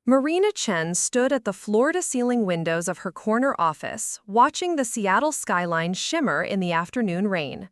Marina Chen stood at the floor-to-ceiling windows of her corner office, watching the Seattle skyline shimmer in the afternoon rain.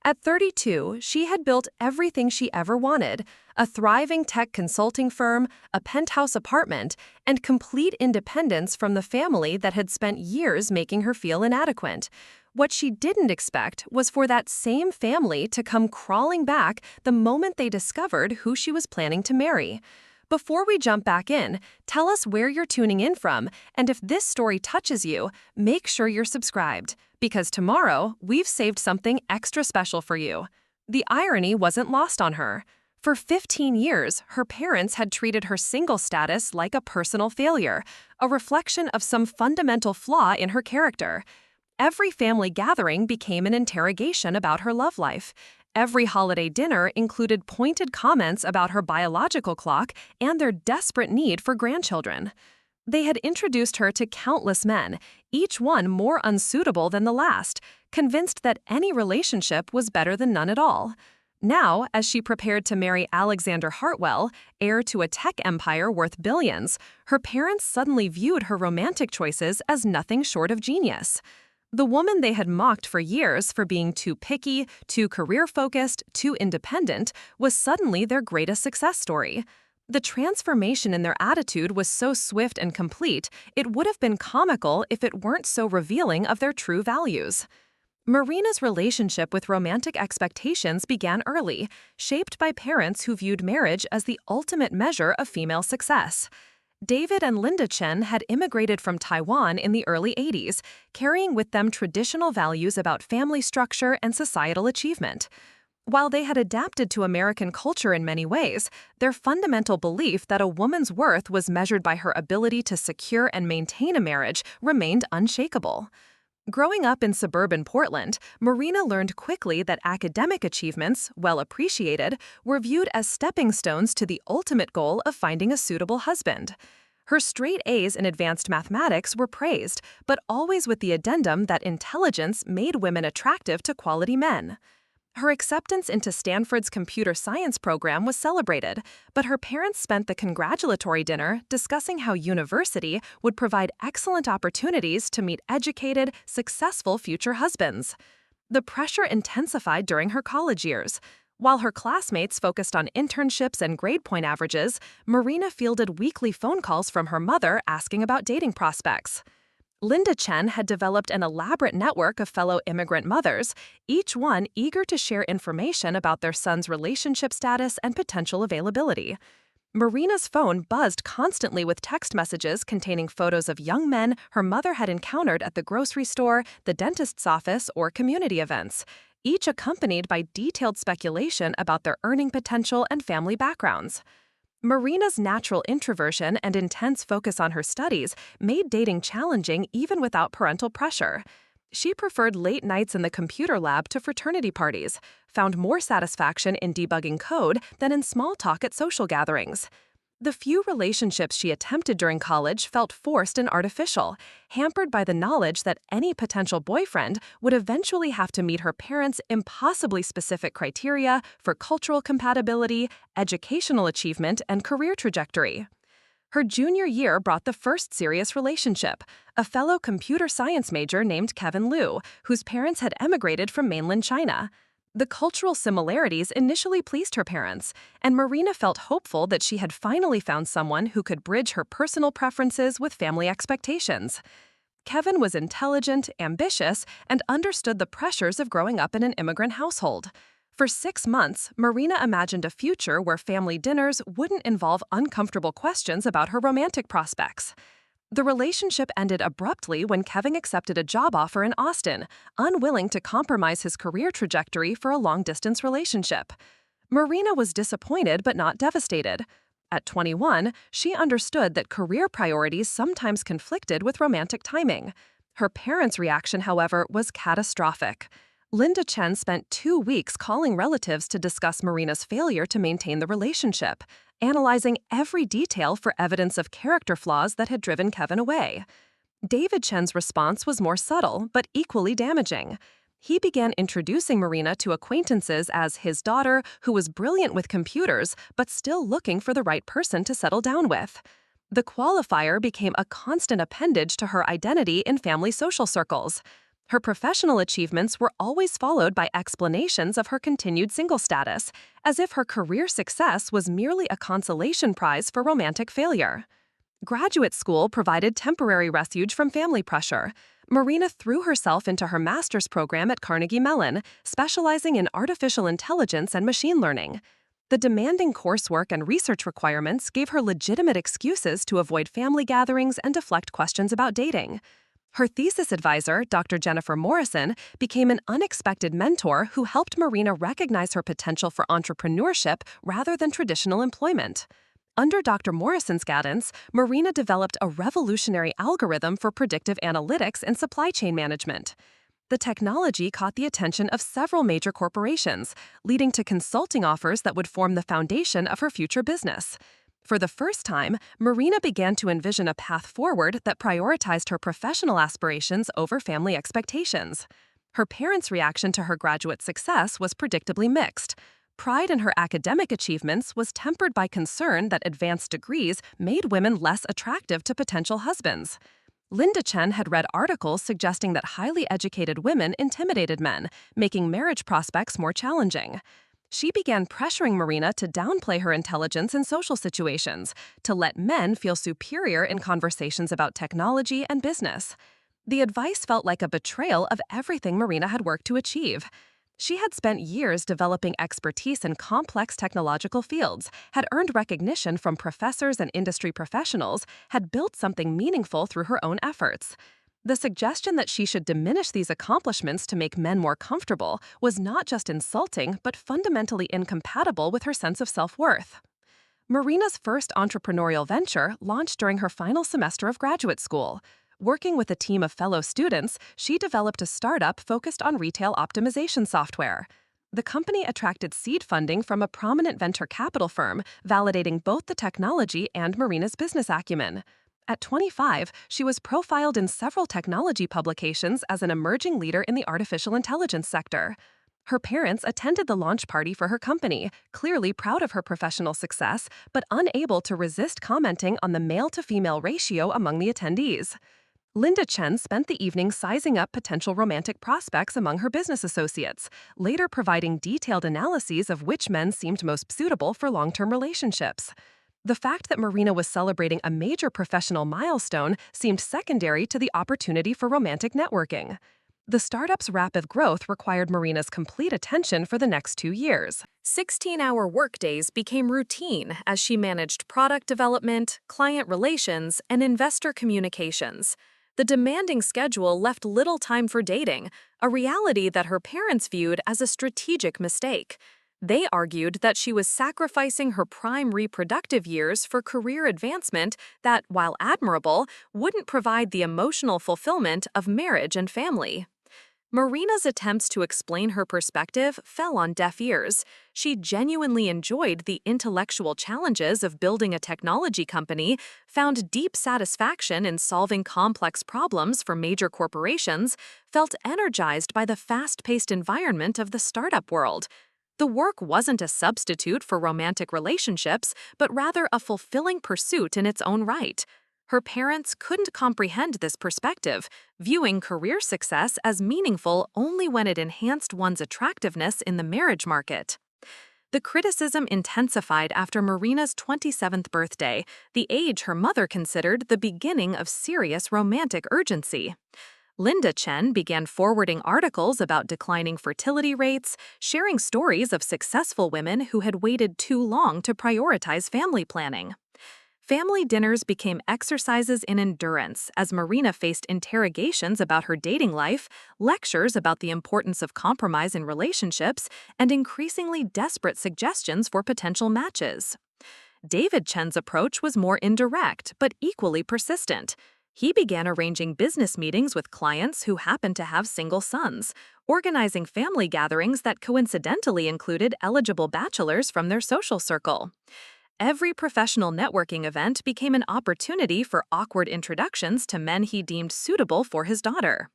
At 32, she had built everything she ever wanted: a thriving tech consulting firm, a penthouse apartment, and complete independence from the family that had spent years making her feel inadequate. What she didn't expect was for that same family to come crawling back the moment they discovered who she was planning to marry. Before we jump back in, tell us where you're tuning in from, and if this story touches you, make sure you're subscribed, because tomorrow we've saved something extra special for you. The irony wasn't lost on her. For 15 years, her parents had treated her single status like a personal failure, a reflection of some fundamental flaw in her character. Every family gathering became an interrogation about her love life. Every holiday dinner included pointed comments about her biological clock and their desperate need for grandchildren. They had introduced her to countless men, each one more unsuitable than the last, convinced that any relationship was better than none at all. Now, as she prepared to marry Alexander Hartwell, heir to a tech empire worth billions, her parents suddenly viewed her romantic choices as nothing short of genius. The woman they had mocked for years for being too picky, too career-focused, too independent, was suddenly their greatest success story. The transformation in their attitude was so swift and complete, it would have been comical if it weren't so revealing of their true values. Marina's relationship with romantic expectations began early, shaped by parents who viewed marriage as the ultimate measure of female success. David and Linda Chen had immigrated from Taiwan in the early 80s, carrying with them traditional values about family structure and societal achievement. While they had adapted to American culture in many ways, their fundamental belief that a woman's worth was measured by her ability to secure and maintain a marriage remained unshakable. Growing up in suburban Portland, Marina learned quickly that academic achievements, well appreciated, were viewed as stepping stones to the ultimate goal of finding a suitable husband. Her straight A's in advanced mathematics were praised, but always with the addendum that intelligence made women attractive to quality men. Her acceptance into Stanford's computer science program was celebrated, but her parents spent the congratulatory dinner discussing how university would provide excellent opportunities to meet educated, successful future husbands. The pressure intensified during her college years. While her classmates focused on internships and grade point averages, Marina fielded weekly phone calls from her mother asking about dating prospects. Linda Chen had developed an elaborate network of fellow immigrant mothers, each one eager to share information about their son's relationship status and potential availability. Marina's phone buzzed constantly with text messages containing photos of young men her mother had encountered at the grocery store, the dentist's office, or community events, each accompanied by detailed speculation about their earning potential and family backgrounds. Marina's natural introversion and intense focus on her studies made dating challenging even without parental pressure. She preferred late nights in the computer lab to fraternity parties, found more satisfaction in debugging code than in small talk at social gatherings. The few relationships she attempted during college felt forced and artificial, hampered by the knowledge that any potential boyfriend would eventually have to meet her parents' impossibly specific criteria for cultural compatibility, educational achievement, and career trajectory. Her junior year brought the first serious relationship, a fellow computer science major named Kevin Liu, whose parents had emigrated from mainland China. The cultural similarities initially pleased her parents, and Marina felt hopeful that she had finally found someone who could bridge her personal preferences with family expectations. Kevin was intelligent, ambitious, and understood the pressures of growing up in an immigrant household. For 6 months, Marina imagined a future where family dinners wouldn't involve uncomfortable questions about her romantic prospects. The relationship ended abruptly when Kevin accepted a job offer in Austin, unwilling to compromise his career trajectory for a long-distance relationship. Marina was disappointed but not devastated. At 21, she understood that career priorities sometimes conflicted with romantic timing. Her parents' reaction, however, was catastrophic. Linda Chen spent 2 weeks calling relatives to discuss Marina's failure to maintain the relationship, analyzing every detail for evidence of character flaws that had driven Kevin away. David Chen's response was more subtle, but equally damaging. He began introducing Marina to acquaintances as his daughter, who was brilliant with computers, but still looking for the right person to settle down with. The qualifier became a constant appendage to her identity in family social circles. Her professional achievements were always followed by explanations of her continued single status, as if her career success was merely a consolation prize for romantic failure. Graduate school provided temporary refuge from family pressure. Marina threw herself into her master's program at Carnegie Mellon, specializing in artificial intelligence and machine learning. The demanding coursework and research requirements gave her legitimate excuses to avoid family gatherings and deflect questions about dating. Her thesis advisor, Dr. Jennifer Morrison, became an unexpected mentor who helped Marina recognize her potential for entrepreneurship rather than traditional employment. Under Dr. Morrison's guidance, Marina developed a revolutionary algorithm for predictive analytics and supply chain management. The technology caught the attention of several major corporations, leading to consulting offers that would form the foundation of her future business. For the first time, Marina began to envision a path forward that prioritized her professional aspirations over family expectations. Her parents' reaction to her graduate success was predictably mixed. Pride in her academic achievements was tempered by concern that advanced degrees made women less attractive to potential husbands. Linda Chen had read articles suggesting that highly educated women intimidated men, making marriage prospects more challenging. She began pressuring Marina to downplay her intelligence in social situations, to let men feel superior in conversations about technology and business. The advice felt like a betrayal of everything Marina had worked to achieve. She had spent years developing expertise in complex technological fields, had earned recognition from professors and industry professionals, had built something meaningful through her own efforts. The suggestion that she should diminish these accomplishments to make men more comfortable was not just insulting, but fundamentally incompatible with her sense of self-worth. Marina's first entrepreneurial venture launched during her final semester of graduate school. Working with a team of fellow students, she developed a startup focused on retail optimization software. The company attracted seed funding from a prominent venture capital firm, validating both the technology and Marina's business acumen. At 25, she was profiled in several technology publications as an emerging leader in the artificial intelligence sector. Her parents attended the launch party for her company, clearly proud of her professional success, but unable to resist commenting on the male-to-female ratio among the attendees. Linda Chen spent the evening sizing up potential romantic prospects among her business associates, later providing detailed analyses of which men seemed most suitable for long-term relationships. The fact that Marina was celebrating a major professional milestone seemed secondary to the opportunity for romantic networking. The startup's rapid growth required Marina's complete attention for the next 2 years. 16-hour workdays became routine as she managed product development, client relations, and investor communications. The demanding schedule left little time for dating, a reality that her parents viewed as a strategic mistake. They argued that she was sacrificing her prime reproductive years for career advancement that, while admirable, wouldn't provide the emotional fulfillment of marriage and family. Marina's attempts to explain her perspective fell on deaf ears. She genuinely enjoyed the intellectual challenges of building a technology company, found deep satisfaction in solving complex problems for major corporations, felt energized by the fast-paced environment of the startup world. The work wasn't a substitute for romantic relationships, but rather a fulfilling pursuit in its own right. Her parents couldn't comprehend this perspective, viewing career success as meaningful only when it enhanced one's attractiveness in the marriage market. The criticism intensified after Marina's 27th birthday, the age her mother considered the beginning of serious romantic urgency. Linda Chen began forwarding articles about declining fertility rates, sharing stories of successful women who had waited too long to prioritize family planning. Family dinners became exercises in endurance as Marina faced interrogations about her dating life, lectures about the importance of compromise in relationships, and increasingly desperate suggestions for potential matches. David Chen's approach was more indirect, but equally persistent. He began arranging business meetings with clients who happened to have single sons, organizing family gatherings that coincidentally included eligible bachelors from their social circle. Every professional networking event became an opportunity for awkward introductions to men he deemed suitable for his daughter.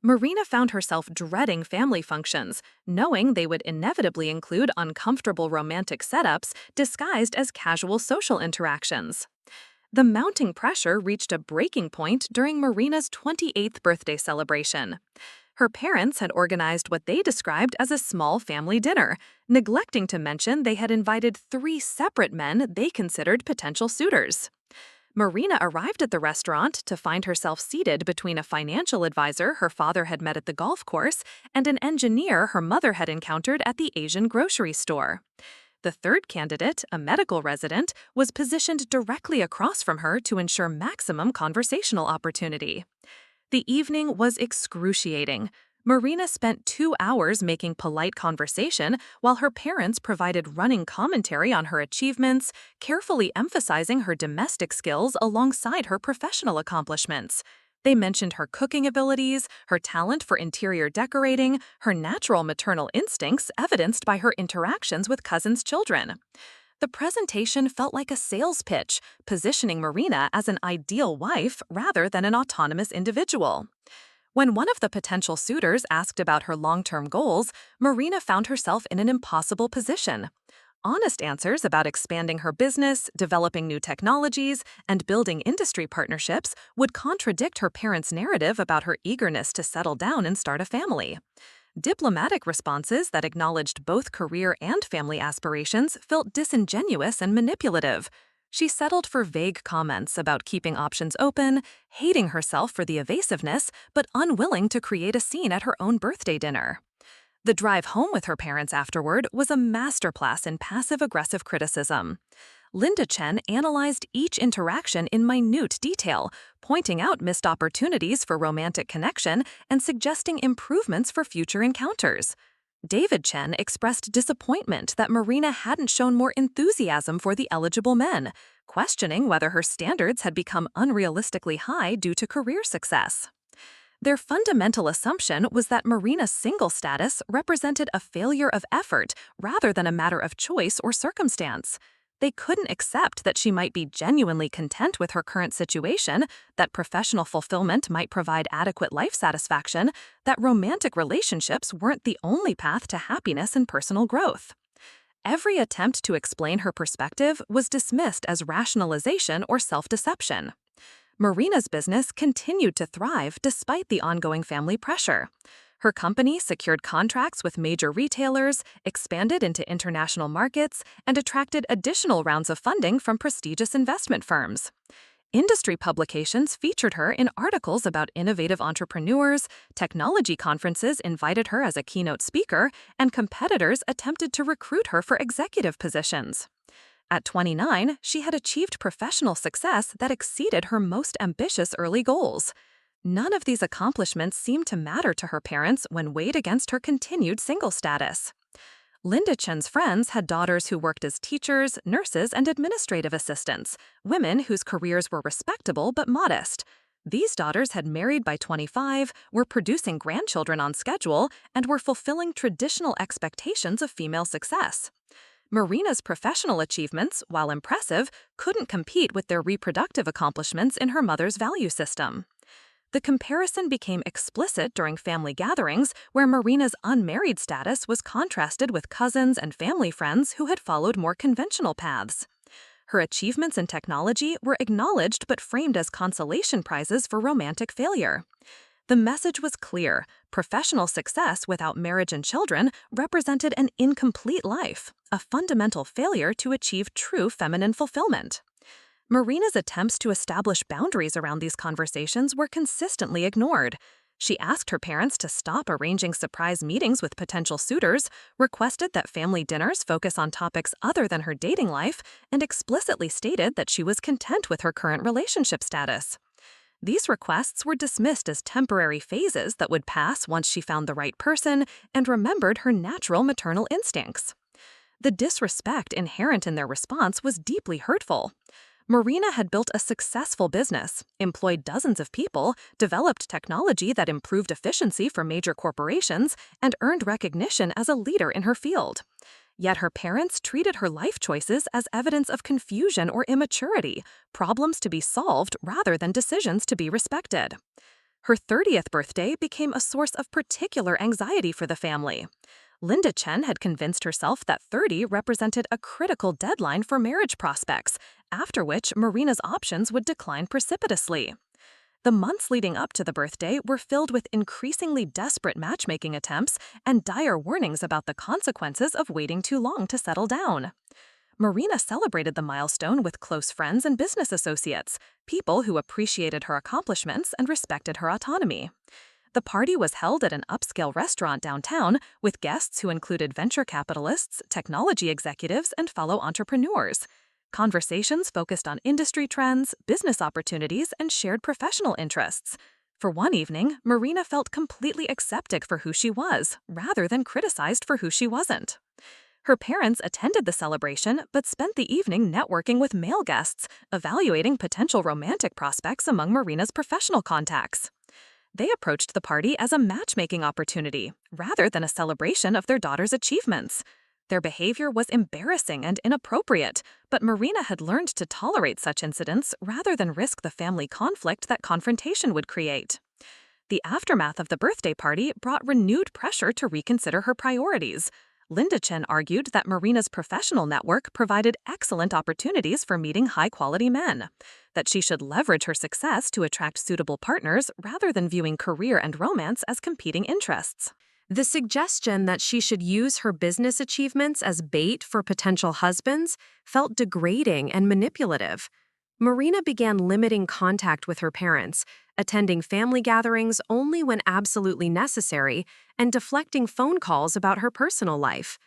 Marina found herself dreading family functions, knowing they would inevitably include uncomfortable romantic setups disguised as casual social interactions. The mounting pressure reached a breaking point during Marina's 28th birthday celebration. Her parents had organized what they described as a small family dinner, neglecting to mention they had invited 3 separate men they considered potential suitors. Marina arrived at the restaurant to find herself seated between a financial advisor her father had met at the golf course and an engineer her mother had encountered at the Asian grocery store. The third candidate, a medical resident, was positioned directly across from her to ensure maximum conversational opportunity. The evening was excruciating. Marina spent 2 hours making polite conversation while her parents provided running commentary on her achievements, carefully emphasizing her domestic skills alongside her professional accomplishments. They mentioned her cooking abilities, her talent for interior decorating, her natural maternal instincts evidenced by her interactions with cousins' children. The presentation felt like a sales pitch, positioning Marina as an ideal wife rather than an autonomous individual. When one of the potential suitors asked about her long-term goals, Marina found herself in an impossible position. Honest answers about expanding her business, developing new technologies, and building industry partnerships would contradict her parents' narrative about her eagerness to settle down and start a family. Diplomatic responses that acknowledged both career and family aspirations felt disingenuous and manipulative. She settled for vague comments about keeping options open, hating herself for the evasiveness, but unwilling to create a scene at her own birthday dinner. The drive home with her parents afterward was a masterclass in passive-aggressive criticism. Linda Chen analyzed each interaction in minute detail, pointing out missed opportunities for romantic connection and suggesting improvements for future encounters. David Chen expressed disappointment that Marina hadn't shown more enthusiasm for the eligible men, questioning whether her standards had become unrealistically high due to career success. Their fundamental assumption was that Marina's single status represented a failure of effort rather than a matter of choice or circumstance. They couldn't accept that she might be genuinely content with her current situation, that professional fulfillment might provide adequate life satisfaction, that romantic relationships weren't the only path to happiness and personal growth. Every attempt to explain her perspective was dismissed as rationalization or self-deception. Marina's business continued to thrive despite the ongoing family pressure. Her company secured contracts with major retailers, expanded into international markets, and attracted additional rounds of funding from prestigious investment firms. Industry publications featured her in articles about innovative entrepreneurs, technology conferences invited her as a keynote speaker, and competitors attempted to recruit her for executive positions. At 29, she had achieved professional success that exceeded her most ambitious early goals. None of these accomplishments seemed to matter to her parents when weighed against her continued single status. Linda Chen's friends had daughters who worked as teachers, nurses, and administrative assistants, women whose careers were respectable but modest. These daughters had married by 25, were producing grandchildren on schedule, and were fulfilling traditional expectations of female success. Marina's professional achievements, while impressive, couldn't compete with their reproductive accomplishments in her mother's value system. The comparison became explicit during family gatherings, where Marina's unmarried status was contrasted with cousins and family friends who had followed more conventional paths. Her achievements in technology were acknowledged but framed as consolation prizes for romantic failure. The message was clear: professional success without marriage and children represented an incomplete life, a fundamental failure to achieve true feminine fulfillment. Marina's attempts to establish boundaries around these conversations were consistently ignored. She asked her parents to stop arranging surprise meetings with potential suitors, requested that family dinners focus on topics other than her dating life, and explicitly stated that she was content with her current relationship status. These requests were dismissed as temporary phases that would pass once she found the right person and remembered her natural maternal instincts. The disrespect inherent in their response was deeply hurtful. Marina had built a successful business, employed dozens of people, developed technology that improved efficiency for major corporations, and earned recognition as a leader in her field. Yet her parents treated her life choices as evidence of confusion or immaturity, problems to be solved rather than decisions to be respected. Her 30th birthday became a source of particular anxiety for the family. Linda Chen had convinced herself that 30 represented a critical deadline for marriage prospects, after which Marina's options would decline precipitously. The months leading up to the birthday were filled with increasingly desperate matchmaking attempts and dire warnings about the consequences of waiting too long to settle down. Marina celebrated the milestone with close friends and business associates, people who appreciated her accomplishments and respected her autonomy. The party was held at an upscale restaurant downtown with guests who included venture capitalists, technology executives, and fellow entrepreneurs. Conversations focused on industry trends, business opportunities, and shared professional interests. For one evening, Marina felt completely accepted for who she was, rather than criticized for who she wasn't. Her parents attended the celebration but spent the evening networking with male guests, evaluating potential romantic prospects among Marina's professional contacts. They approached the party as a matchmaking opportunity, rather than a celebration of their daughter's achievements. Their behavior was embarrassing and inappropriate, but Marina had learned to tolerate such incidents rather than risk the family conflict that confrontation would create. The aftermath of the birthday party brought renewed pressure to reconsider her priorities. Linda Chen argued that Marina's professional network provided excellent opportunities for meeting high-quality men, that she should leverage her success to attract suitable partners rather than viewing career and romance as competing interests. The suggestion that she should use her business achievements as bait for potential husbands felt degrading and manipulative. Marina began limiting contact with her parents, attending family gatherings only when absolutely necessary, and deflecting phone calls about her personal life.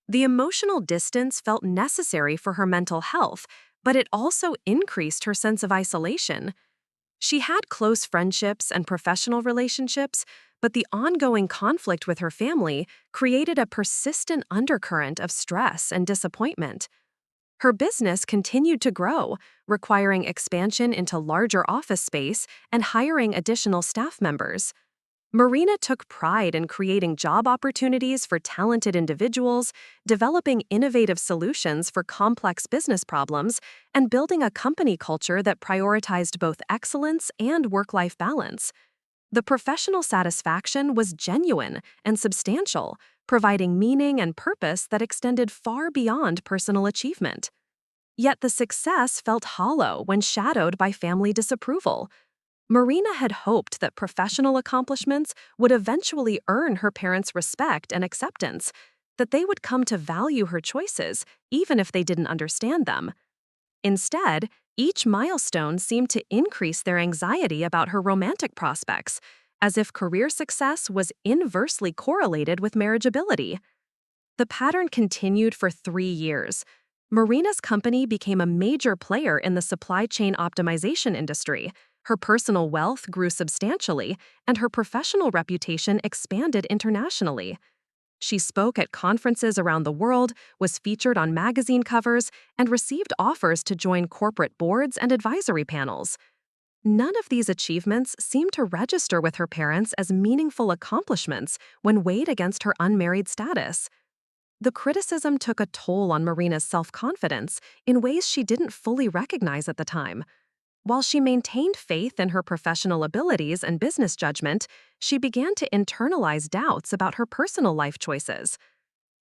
The emotional distance felt necessary for her mental health, but it also increased her sense of isolation. She had close friendships and professional relationships, but the ongoing conflict with her family created a persistent undercurrent of stress and disappointment. Her business continued to grow, requiring expansion into larger office space and hiring additional staff members. Marina took pride in creating job opportunities for talented individuals, developing innovative solutions for complex business problems, and building a company culture that prioritized both excellence and work-life balance. The professional satisfaction was genuine and substantial, providing meaning and purpose that extended far beyond personal achievement. Yet the success felt hollow when shadowed by family disapproval. Marina had hoped that professional accomplishments would eventually earn her parents' respect and acceptance, that they would come to value her choices, even if they didn't understand them. Instead, each milestone seemed to increase their anxiety about her romantic prospects, as if career success was inversely correlated with marriageability. The pattern continued for 3 years. Marina's company became a major player in the supply chain optimization industry. Her personal wealth grew substantially, and her professional reputation expanded internationally. She spoke at conferences around the world, was featured on magazine covers, and received offers to join corporate boards and advisory panels. None of these achievements seemed to register with her parents as meaningful accomplishments when weighed against her unmarried status. The criticism took a toll on Marina's self-confidence in ways she didn't fully recognize at the time. While she maintained faith in her professional abilities and business judgment, she began to internalize doubts about her personal life choices.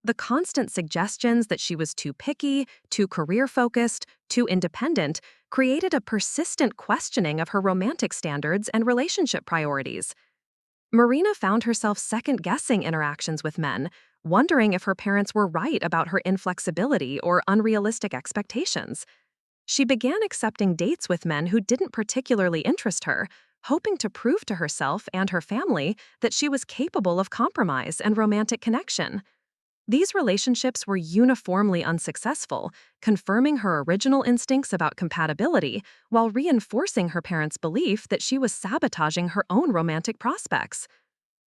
The constant suggestions that she was too picky, too career-focused, too independent created a persistent questioning of her romantic standards and relationship priorities. Marina found herself second-guessing interactions with men, wondering if her parents were right about her inflexibility or unrealistic expectations. She began accepting dates with men who didn't particularly interest her, hoping to prove to herself and her family that she was capable of compromise and romantic connection. These relationships were uniformly unsuccessful, confirming her original instincts about compatibility while reinforcing her parents' belief that she was sabotaging her own romantic prospects.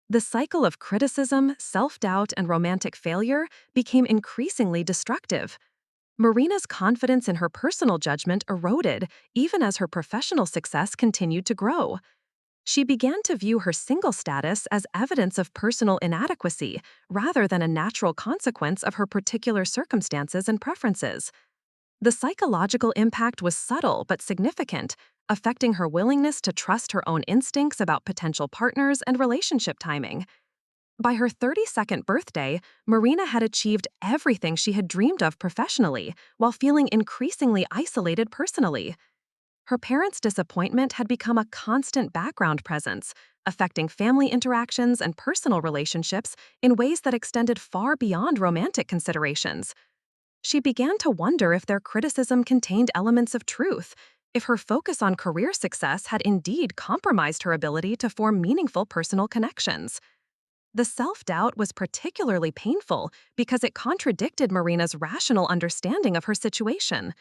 The cycle of criticism, self-doubt, and romantic failure became increasingly destructive. Marina's confidence in her personal judgment eroded even as her professional success continued to grow. She began to view her single status as evidence of personal inadequacy rather than a natural consequence of her particular circumstances and preferences. The psychological impact was subtle but significant, affecting her willingness to trust her own instincts about potential partners and relationship timing. By her 32nd birthday, Marina had achieved everything she had dreamed of professionally while feeling increasingly isolated personally. Her parents' disappointment had become a constant background presence, affecting family interactions and personal relationships in ways that extended far beyond romantic considerations. She began to wonder if their criticism contained elements of truth, if her focus on career success had indeed compromised her ability to form meaningful personal connections. The self-doubt was particularly painful because it contradicted Marina's rational understanding of her situation.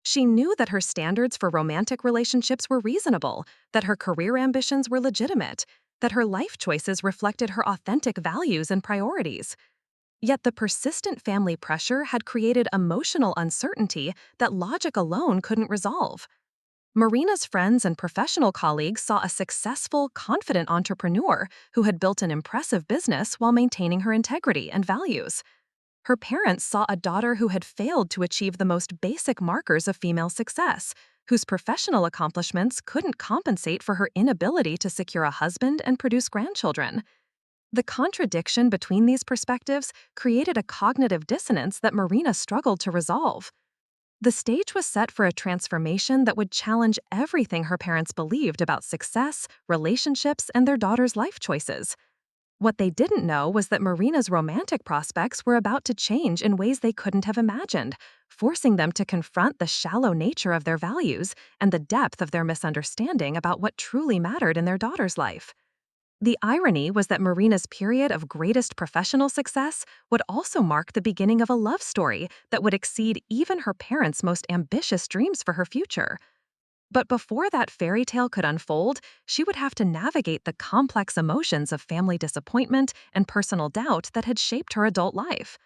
She knew that her standards for romantic relationships were reasonable, that her career ambitions were legitimate, that her life choices reflected her authentic values and priorities. Yet the persistent family pressure had created emotional uncertainty that logic alone couldn't resolve. Marina's friends and professional colleagues saw a successful, confident entrepreneur who had built an impressive business while maintaining her integrity and values. Her parents saw a daughter who had failed to achieve the most basic markers of female success, whose professional accomplishments couldn't compensate for her inability to secure a husband and produce grandchildren. The contradiction between these perspectives created a cognitive dissonance that Marina struggled to resolve. The stage was set for a transformation that would challenge everything her parents believed about success, relationships, and their daughter's life choices. What they didn't know was that Marina's romantic prospects were about to change in ways they couldn't have imagined, forcing them to confront the shallow nature of their values and the depth of their misunderstanding about what truly mattered in their daughter's life. The irony was that Marina's period of greatest professional success would also mark the beginning of a love story that would exceed even her parents' most ambitious dreams for her future. But before that fairy tale could unfold, she would have to navigate the complex emotions of family disappointment and personal doubt that had shaped her adult life.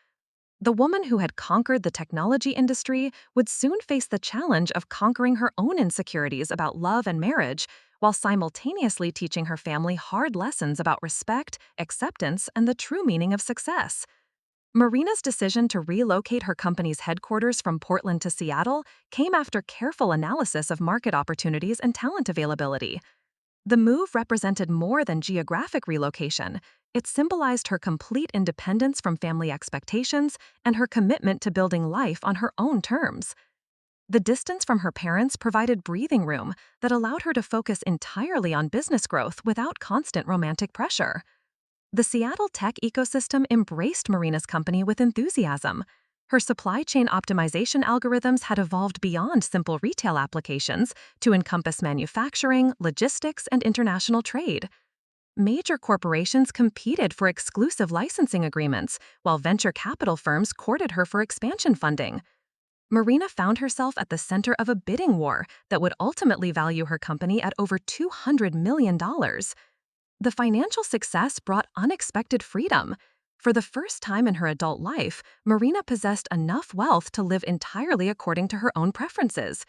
The woman who had conquered the technology industry would soon face the challenge of conquering her own insecurities about love and marriage, while simultaneously teaching her family hard lessons about respect, acceptance, and the true meaning of success. Marina's decision to relocate her company's headquarters from Portland to Seattle came after careful analysis of market opportunities and talent availability. The move represented more than geographic relocation. It symbolized her complete independence from family expectations and her commitment to building life on her own terms. The distance from her parents provided breathing room that allowed her to focus entirely on business growth without constant romantic pressure. The Seattle tech ecosystem embraced Marina's company with enthusiasm. Her supply chain optimization algorithms had evolved beyond simple retail applications to encompass manufacturing, logistics, and international trade. Major corporations competed for exclusive licensing agreements, while venture capital firms courted her for expansion funding. Marina found herself at the center of a bidding war that would ultimately value her company at over $200 million. The financial success brought unexpected freedom. For the first time in her adult life, Marina possessed enough wealth to live entirely according to her own preferences.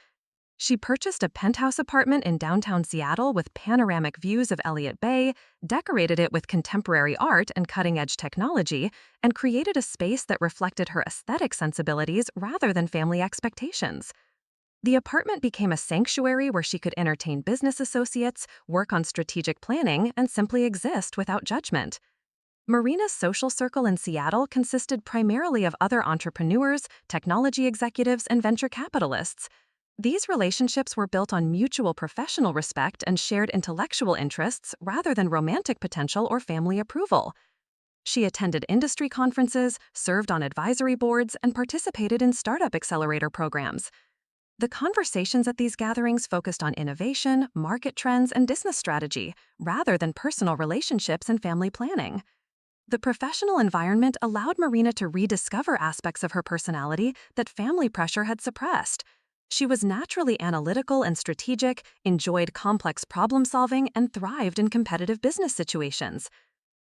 She purchased a penthouse apartment in downtown Seattle with panoramic views of Elliott Bay, decorated it with contemporary art and cutting-edge technology, and created a space that reflected her aesthetic sensibilities rather than family expectations. The apartment became a sanctuary where she could entertain business associates, work on strategic planning, and simply exist without judgment. Marina's social circle in Seattle consisted primarily of other entrepreneurs, technology executives, and venture capitalists. These relationships were built on mutual professional respect and shared intellectual interests rather than romantic potential or family approval. She attended industry conferences, served on advisory boards, and participated in startup accelerator programs. The conversations at these gatherings focused on innovation, market trends, and business strategy, rather than personal relationships and family planning. The professional environment allowed Marina to rediscover aspects of her personality that family pressure had suppressed. She was naturally analytical and strategic, enjoyed complex problem-solving, and thrived in competitive business situations.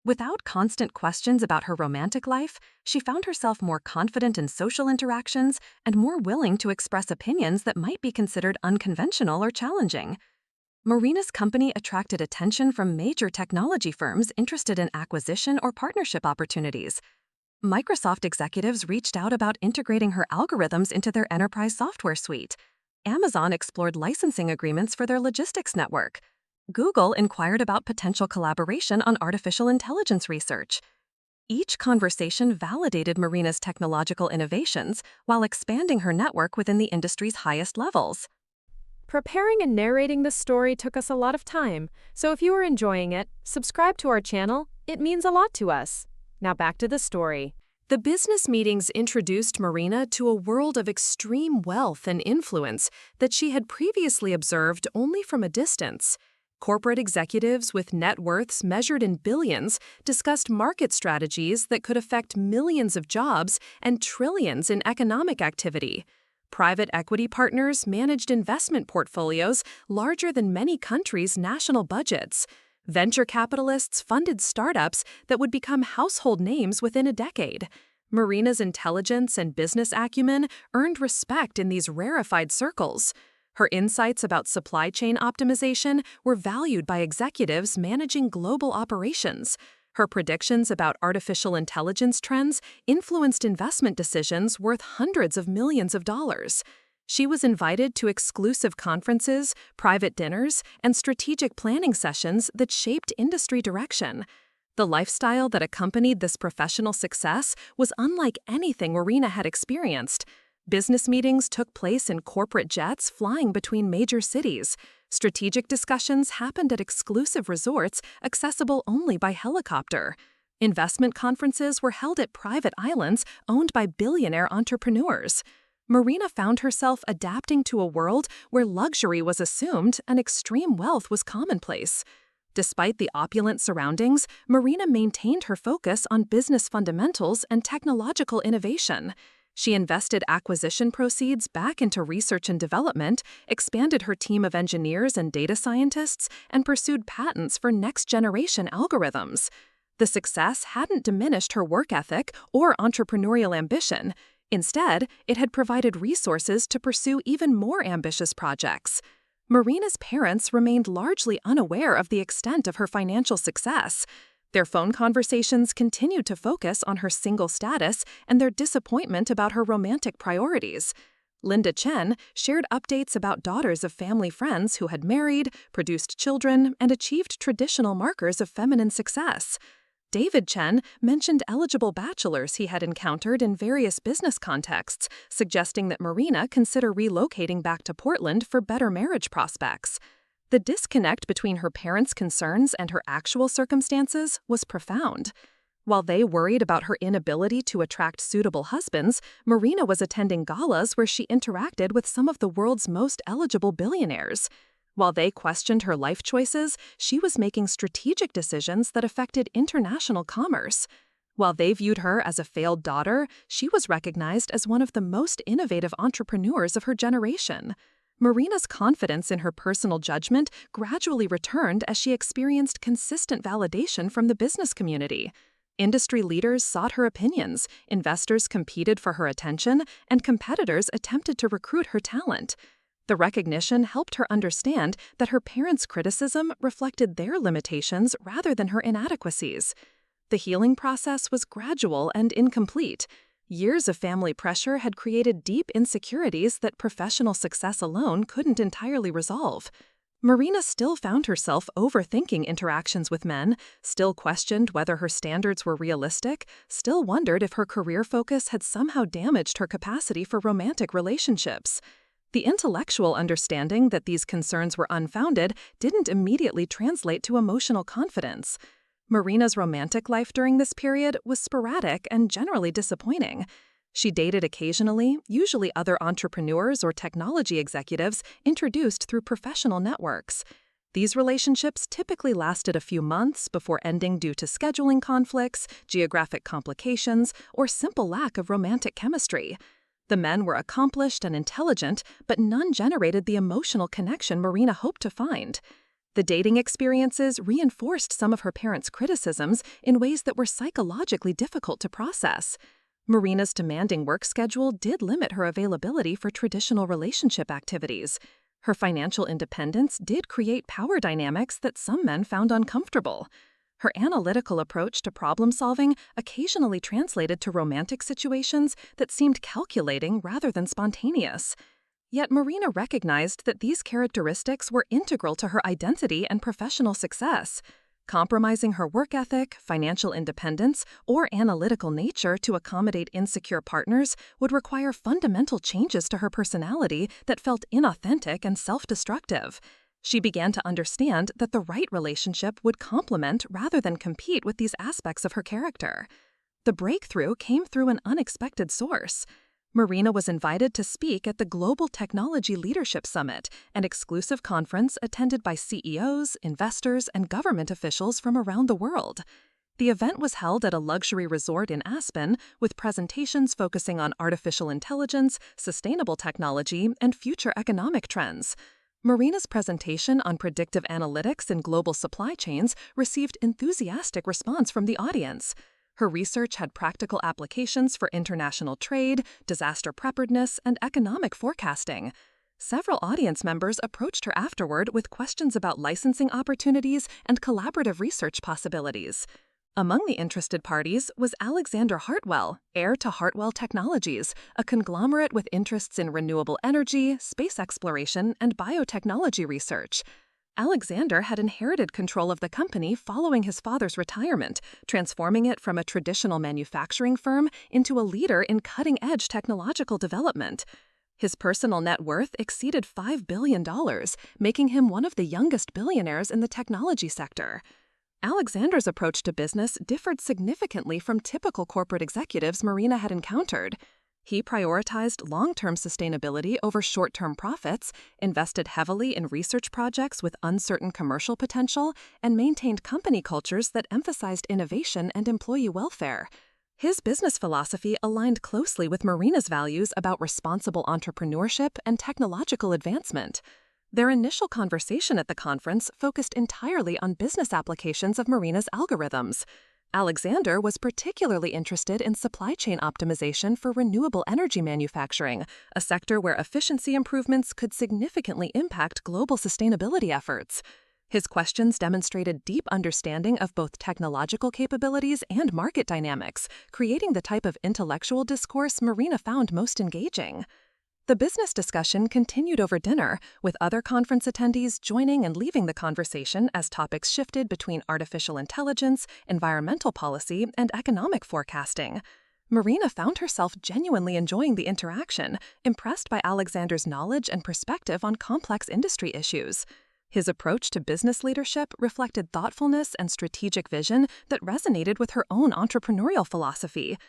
Without constant questions about her romantic life, she found herself more confident in social interactions and more willing to express opinions that might be considered unconventional or challenging. Marina's company attracted attention from major technology firms interested in acquisition or partnership opportunities. Microsoft executives reached out about integrating her algorithms into their enterprise software suite. Amazon explored licensing agreements for their logistics network. Google inquired about potential collaboration on artificial intelligence research. Each conversation validated Marina's technological innovations while expanding her network within the industry's highest levels. Preparing and narrating this story took us a lot of time, so if you are enjoying it, subscribe to our channel. It means a lot to us. Now back to the story. The business meetings introduced Marina to a world of extreme wealth and influence that she had previously observed only from a distance. Corporate executives with net worths measured in billions discussed market strategies that could affect millions of jobs and trillions in economic activity. Private equity partners managed investment portfolios larger than many countries' national budgets. Venture capitalists funded startups that would become household names within a decade. Marina's intelligence and business acumen earned respect in these rarefied circles. Her insights about supply chain optimization were valued by executives managing global operations. Her predictions about artificial intelligence trends influenced investment decisions worth hundreds of millions of dollars. She was invited to exclusive conferences, private dinners, and strategic planning sessions that shaped industry direction. The lifestyle that accompanied this professional success was unlike anything Marina had experienced. Business meetings took place in corporate jets flying between major cities. Strategic discussions happened at exclusive resorts accessible only by helicopter. Investment conferences were held at private islands owned by billionaire entrepreneurs. Marina found herself adapting to a world where luxury was assumed and extreme wealth was commonplace. Despite the opulent surroundings, Marina maintained her focus on business fundamentals and technological innovation. She invested acquisition proceeds back into research and development, expanded her team of engineers and data scientists, and pursued patents for next-generation algorithms. The success hadn't diminished her work ethic or entrepreneurial ambition. Instead, it had provided resources to pursue even more ambitious projects. Marina's parents remained largely unaware of the extent of her financial success. Their phone conversations continued to focus on her single status and their disappointment about her romantic priorities. Linda Chen shared updates about daughters of family friends who had married, produced children, and achieved traditional markers of feminine success. David Chen mentioned eligible bachelors he had encountered in various business contexts, suggesting that Marina consider relocating back to Portland for better marriage prospects. The disconnect between her parents' concerns and her actual circumstances was profound. While they worried about her inability to attract suitable husbands, Marina was attending galas where she interacted with some of the world's most eligible billionaires. While they questioned her life choices, she was making strategic decisions that affected international commerce. While they viewed her as a failed daughter, she was recognized as one of the most innovative entrepreneurs of her generation. Marina's confidence in her personal judgment gradually returned as she experienced consistent validation from the business community. Industry leaders sought her opinions, investors competed for her attention, and competitors attempted to recruit her talent. The recognition helped her understand that her parents' criticism reflected their limitations rather than her inadequacies. The healing process was gradual and incomplete. Years of family pressure had created deep insecurities that professional success alone couldn't entirely resolve. Marina still found herself overthinking interactions with men, still questioned whether her standards were realistic, still wondered if her career focus had somehow damaged her capacity for romantic relationships. The intellectual understanding that these concerns were unfounded didn't immediately translate to emotional confidence. Marina's romantic life during this period was sporadic and generally disappointing. She dated occasionally, usually other entrepreneurs or technology executives introduced through professional networks. These relationships typically lasted a few months before ending due to scheduling conflicts, geographic complications, or simple lack of romantic chemistry. The men were accomplished and intelligent, but none generated the emotional connection Marina hoped to find. The dating experiences reinforced some of her parents' criticisms in ways that were psychologically difficult to process. Marina's demanding work schedule did limit her availability for traditional relationship activities. Her financial independence did create power dynamics that some men found uncomfortable. Her analytical approach to problem-solving occasionally translated to romantic situations that seemed calculating rather than spontaneous. Yet Marina recognized that these characteristics were integral to her identity and professional success. Compromising her work ethic, financial independence, or analytical nature to accommodate insecure partners would require fundamental changes to her personality that felt inauthentic and self-destructive. She began to understand that the right relationship would complement rather than compete with these aspects of her character. The breakthrough came through an unexpected source. Marina was invited to speak at the Global Technology Leadership Summit, an exclusive conference attended by CEOs, investors, and government officials from around the world. The event was held at a luxury resort in Aspen, with presentations focusing on artificial intelligence, sustainable technology, and future economic trends. Marina's presentation on predictive analytics in global supply chains received enthusiastic response from the audience. Her research had practical applications for international trade, disaster preparedness, and economic forecasting. Several audience members approached her afterward with questions about licensing opportunities and collaborative research possibilities. Among the interested parties was Alexander Hartwell, heir to Hartwell Technologies, a conglomerate with interests in renewable energy, space exploration, and biotechnology research. Alexander had inherited control of the company following his father's retirement, transforming it from a traditional manufacturing firm into a leader in cutting-edge technological development. His personal net worth exceeded $5 billion, making him one of the youngest billionaires in the technology sector. Alexander's approach to business differed significantly from typical corporate executives Marina had encountered. He prioritized long-term sustainability over short-term profits, invested heavily in research projects with uncertain commercial potential, and maintained company cultures that emphasized innovation and employee welfare. His business philosophy aligned closely with Marina's values about responsible entrepreneurship and technological advancement. Their initial conversation at the conference focused entirely on business applications of Marina's algorithms. Alexander was particularly interested in supply chain optimization for renewable energy manufacturing, a sector where efficiency improvements could significantly impact global sustainability efforts. His questions demonstrated deep understanding of both technological capabilities and market dynamics, creating the type of intellectual discourse Marina found most engaging. The business discussion continued over dinner, with other conference attendees joining and leaving the conversation as topics shifted between artificial intelligence, environmental policy, and economic forecasting. Marina found herself genuinely enjoying the interaction, impressed by Alexander's knowledge and perspective on complex industry issues. His approach to business leadership reflected thoughtfulness and strategic vision that resonated with her own entrepreneurial philosophy.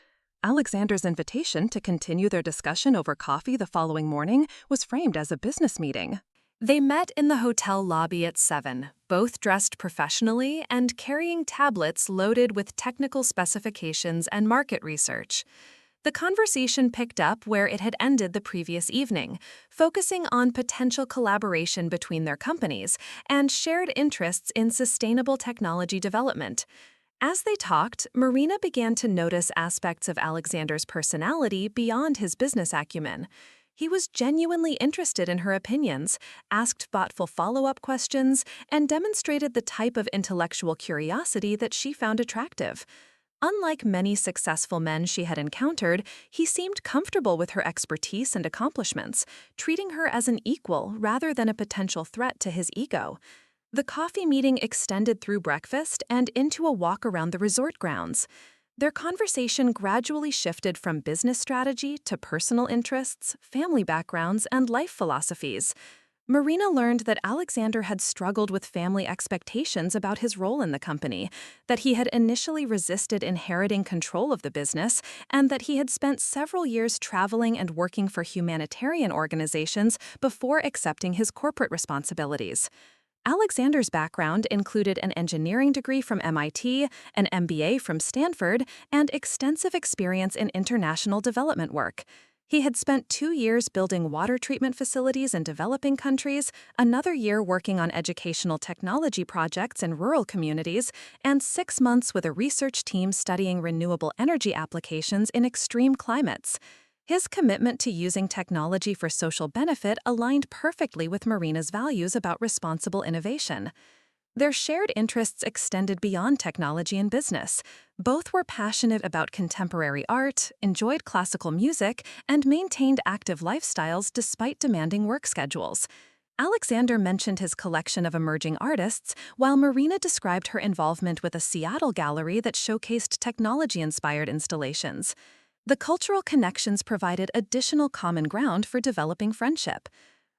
Alexander's invitation to continue their discussion over coffee the following morning was framed as a business meeting. They met in the hotel lobby at 7, both dressed professionally and carrying tablets loaded with technical specifications and market research. The conversation picked up where it had ended the previous evening, focusing on potential collaboration between their companies and shared interests in sustainable technology development. As they talked, Marina began to notice aspects of Alexander's personality beyond his business acumen. He was genuinely interested in her opinions, asked thoughtful follow-up questions, and demonstrated the type of intellectual curiosity that she found attractive. Unlike many successful men she had encountered, he seemed comfortable with her expertise and accomplishments, treating her as an equal rather than a potential threat to his ego. The coffee meeting extended through breakfast and into a walk around the resort grounds. Their conversation gradually shifted from business strategy to personal interests, family backgrounds, and life philosophies. Marina learned that Alexander had struggled with family expectations about his role in the company, that he had initially resisted inheriting control of the business, and that he had spent several years traveling and working for humanitarian organizations before accepting his corporate responsibilities. Alexander's background included an engineering degree from MIT, an MBA from Stanford, and extensive experience in international development work. He had spent 2 years building water treatment facilities in developing countries, another year working on educational technology projects in rural communities, and 6 months with a research team studying renewable energy applications in extreme climates. His commitment to using technology for social benefit aligned perfectly with Marina's values about responsible innovation. Their shared interests extended beyond technology and business. Both were passionate about contemporary art, enjoyed classical music, and maintained active lifestyles despite demanding work schedules. Alexander mentioned his collection of emerging artists, while Marina described her involvement with a Seattle gallery that showcased technology-inspired installations. The cultural connections provided additional common ground for developing friendship.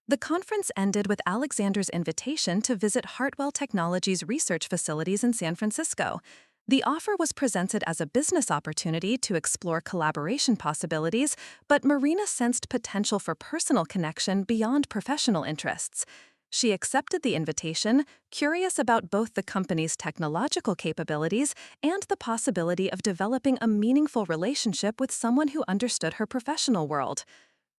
The conference ended with Alexander's invitation to visit Hartwell Technologies' research facilities in San Francisco. The offer was presented as a business opportunity to explore collaboration possibilities, but Marina sensed potential for personal connection beyond professional interests. She accepted the invitation, curious about both the company's technological capabilities and the possibility of developing a meaningful relationship with someone who understood her professional world.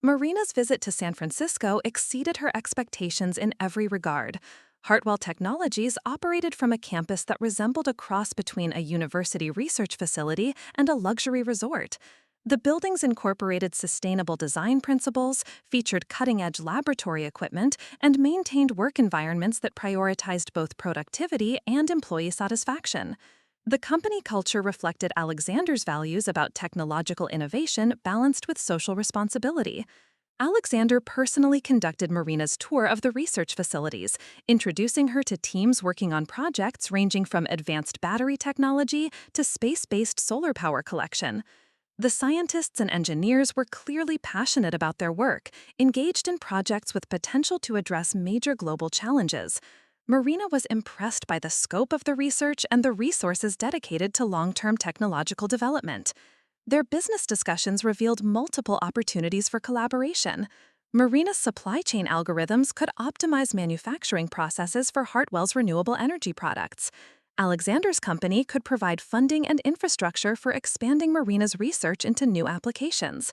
Marina's visit to San Francisco exceeded her expectations in every regard. Hartwell Technologies operated from a campus that resembled a cross between a university research facility and a luxury resort. The buildings incorporated sustainable design principles, featured cutting-edge laboratory equipment, and maintained work environments that prioritized both productivity and employee satisfaction. The company culture reflected Alexander's values about technological innovation balanced with social responsibility. Alexander personally conducted Marina's tour of the research facilities, introducing her to teams working on projects ranging from advanced battery technology to space-based solar power collection. The scientists and engineers were clearly passionate about their work, engaged in projects with potential to address major global challenges. Marina was impressed by the scope of the research and the resources dedicated to long-term technological development. Their business discussions revealed multiple opportunities for collaboration. Marina's supply chain algorithms could optimize manufacturing processes for Hartwell's renewable energy products. Alexander's company could provide funding and infrastructure for expanding Marina's research into new applications.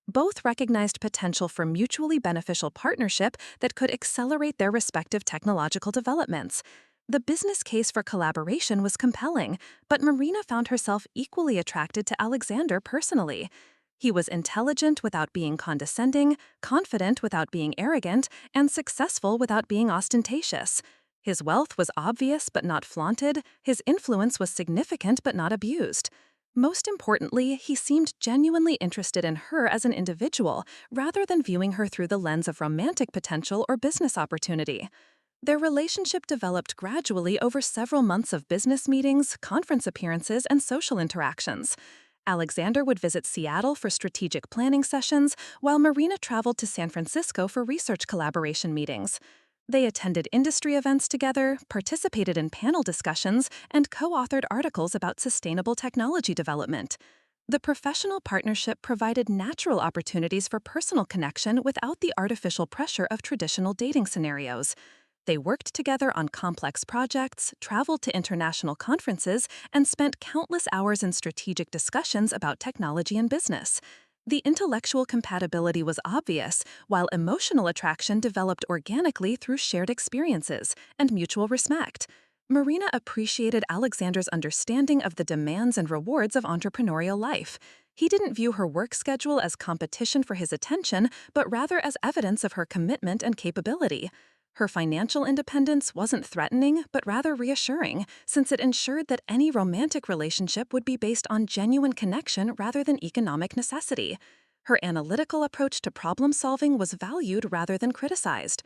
Both recognized potential for mutually beneficial partnership that could accelerate their respective technological developments. The business case for collaboration was compelling, but Marina found herself equally attracted to Alexander personally. He was intelligent without being condescending, confident without being arrogant, and successful without being ostentatious. His wealth was obvious but not flaunted, his influence was significant but not abused. Most importantly, he seemed genuinely interested in her as an individual, rather than viewing her through the lens of romantic potential or business opportunity. Their relationship developed gradually over several months of business meetings, conference appearances, and social interactions. Alexander would visit Seattle for strategic planning sessions, while Marina traveled to San Francisco for research collaboration meetings. They attended industry events together, participated in panel discussions, and co-authored articles about sustainable technology development. The professional partnership provided natural opportunities for personal connection without the artificial pressure of traditional dating scenarios. They worked together on complex projects, traveled to international conferences, and spent countless hours in strategic discussions about technology and business. The intellectual compatibility was obvious, while emotional attraction developed organically through shared experiences and mutual respect. Marina appreciated Alexander's understanding of the demands and rewards of entrepreneurial life. He didn't view her work schedule as competition for his attention, but rather as evidence of her commitment and capability. Her financial independence wasn't threatening, but rather reassuring, since it ensured that any romantic relationship would be based on genuine connection rather than economic necessity. Her analytical approach to problem-solving was valued rather than criticized.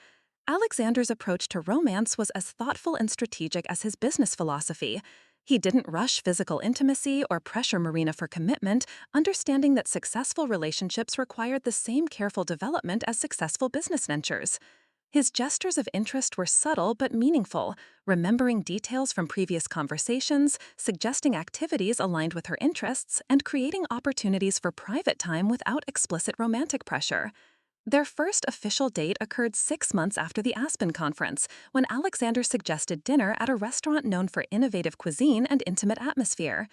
Alexander's approach to romance was as thoughtful and strategic as his business philosophy. He didn't rush physical intimacy or pressure Marina for commitment, understanding that successful relationships required the same careful development as successful business ventures. His gestures of interest were subtle but meaningful, remembering details from previous conversations, suggesting activities aligned with her interests, and creating opportunities for private time without explicit romantic pressure. Their first official date occurred 6 months after the Aspen conference, when Alexander suggested dinner at a restaurant known for innovative cuisine and intimate atmosphere.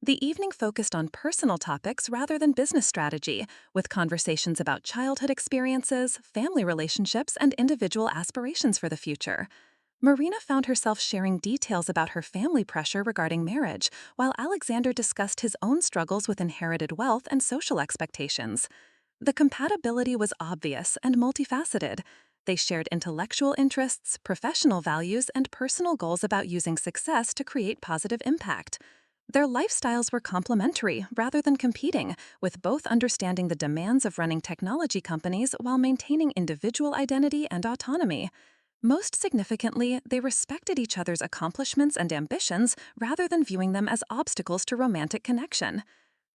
The evening focused on personal topics rather than business strategy, with conversations about childhood experiences, family relationships, and individual aspirations for the future. Marina found herself sharing details about her family pressure regarding marriage, while Alexander discussed his own struggles with inherited wealth and social expectations. The compatibility was obvious and multifaceted. They shared intellectual interests, professional values, and personal goals about using success to create positive impact. Their lifestyles were complementary rather than competing, with both understanding the demands of running technology companies while maintaining individual identity and autonomy. Most significantly, they respected each other's accomplishments and ambitions rather than viewing them as obstacles to romantic connection.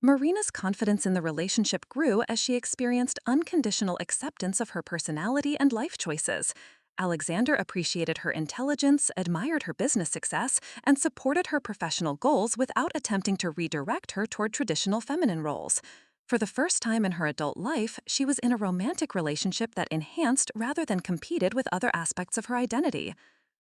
Marina's confidence in the relationship grew as she experienced unconditional acceptance of her personality and life choices. Alexander appreciated her intelligence, admired her business success, and supported her professional goals without attempting to redirect her toward traditional feminine roles. For the first time in her adult life, she was in a romantic relationship that enhanced rather than competed with other aspects of her identity.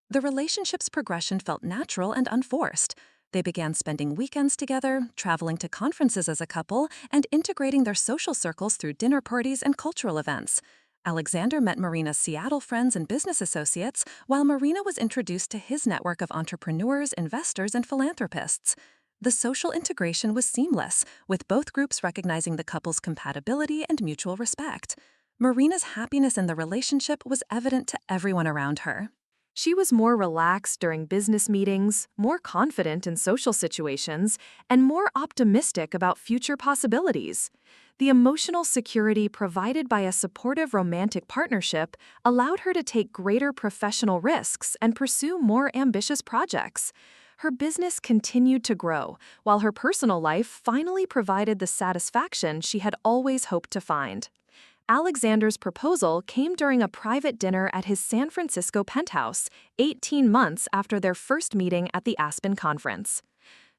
The relationship's progression felt natural and unforced. They began spending weekends together, traveling to conferences as a couple, and integrating their social circles through dinner parties and cultural events. Alexander met Marina's Seattle friends and business associates, while Marina was introduced to his network of entrepreneurs, investors, and philanthropists. The social integration was seamless, with both groups recognizing the couple's compatibility and mutual respect. Marina's happiness in the relationship was evident to everyone around her. She was more relaxed during business meetings, more confident in social situations, and more optimistic about future possibilities. The emotional security provided by a supportive romantic partnership allowed her to take greater professional risks and pursue more ambitious projects. Her business continued to grow, while her personal life finally provided the satisfaction she had always hoped to find. Alexander's proposal came during a private dinner at his San Francisco penthouse, 18 months after their first meeting at the Aspen conference.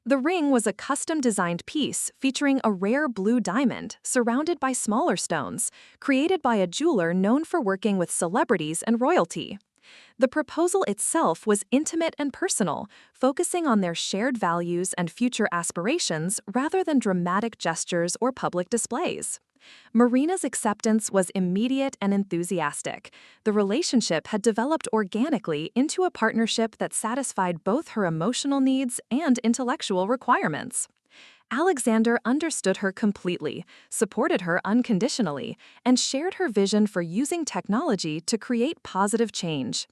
The ring was a custom-designed piece featuring a rare blue diamond surrounded by smaller stones, created by a jeweler known for working with celebrities and royalty. The proposal itself was intimate and personal, focusing on their shared values and future aspirations rather than dramatic gestures or public displays. Marina's acceptance was immediate and enthusiastic. The relationship had developed organically into a partnership that satisfied both her emotional needs and intellectual requirements. Alexander understood her completely, supported her unconditionally, and shared her vision for using technology to create positive change.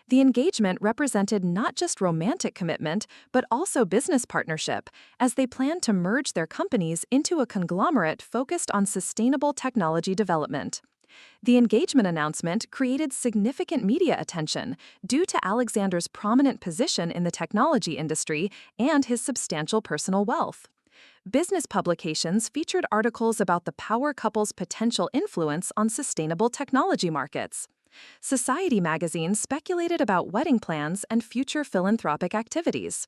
The engagement represented not just romantic commitment, but also business partnership, as they planned to merge their companies into a conglomerate focused on sustainable technology development. The engagement announcement created significant media attention due to Alexander's prominent position in the technology industry and his substantial personal wealth. Business publications featured articles about the power couple's potential influence on sustainable technology markets. Society magazines speculated about wedding plans and future philanthropic activities.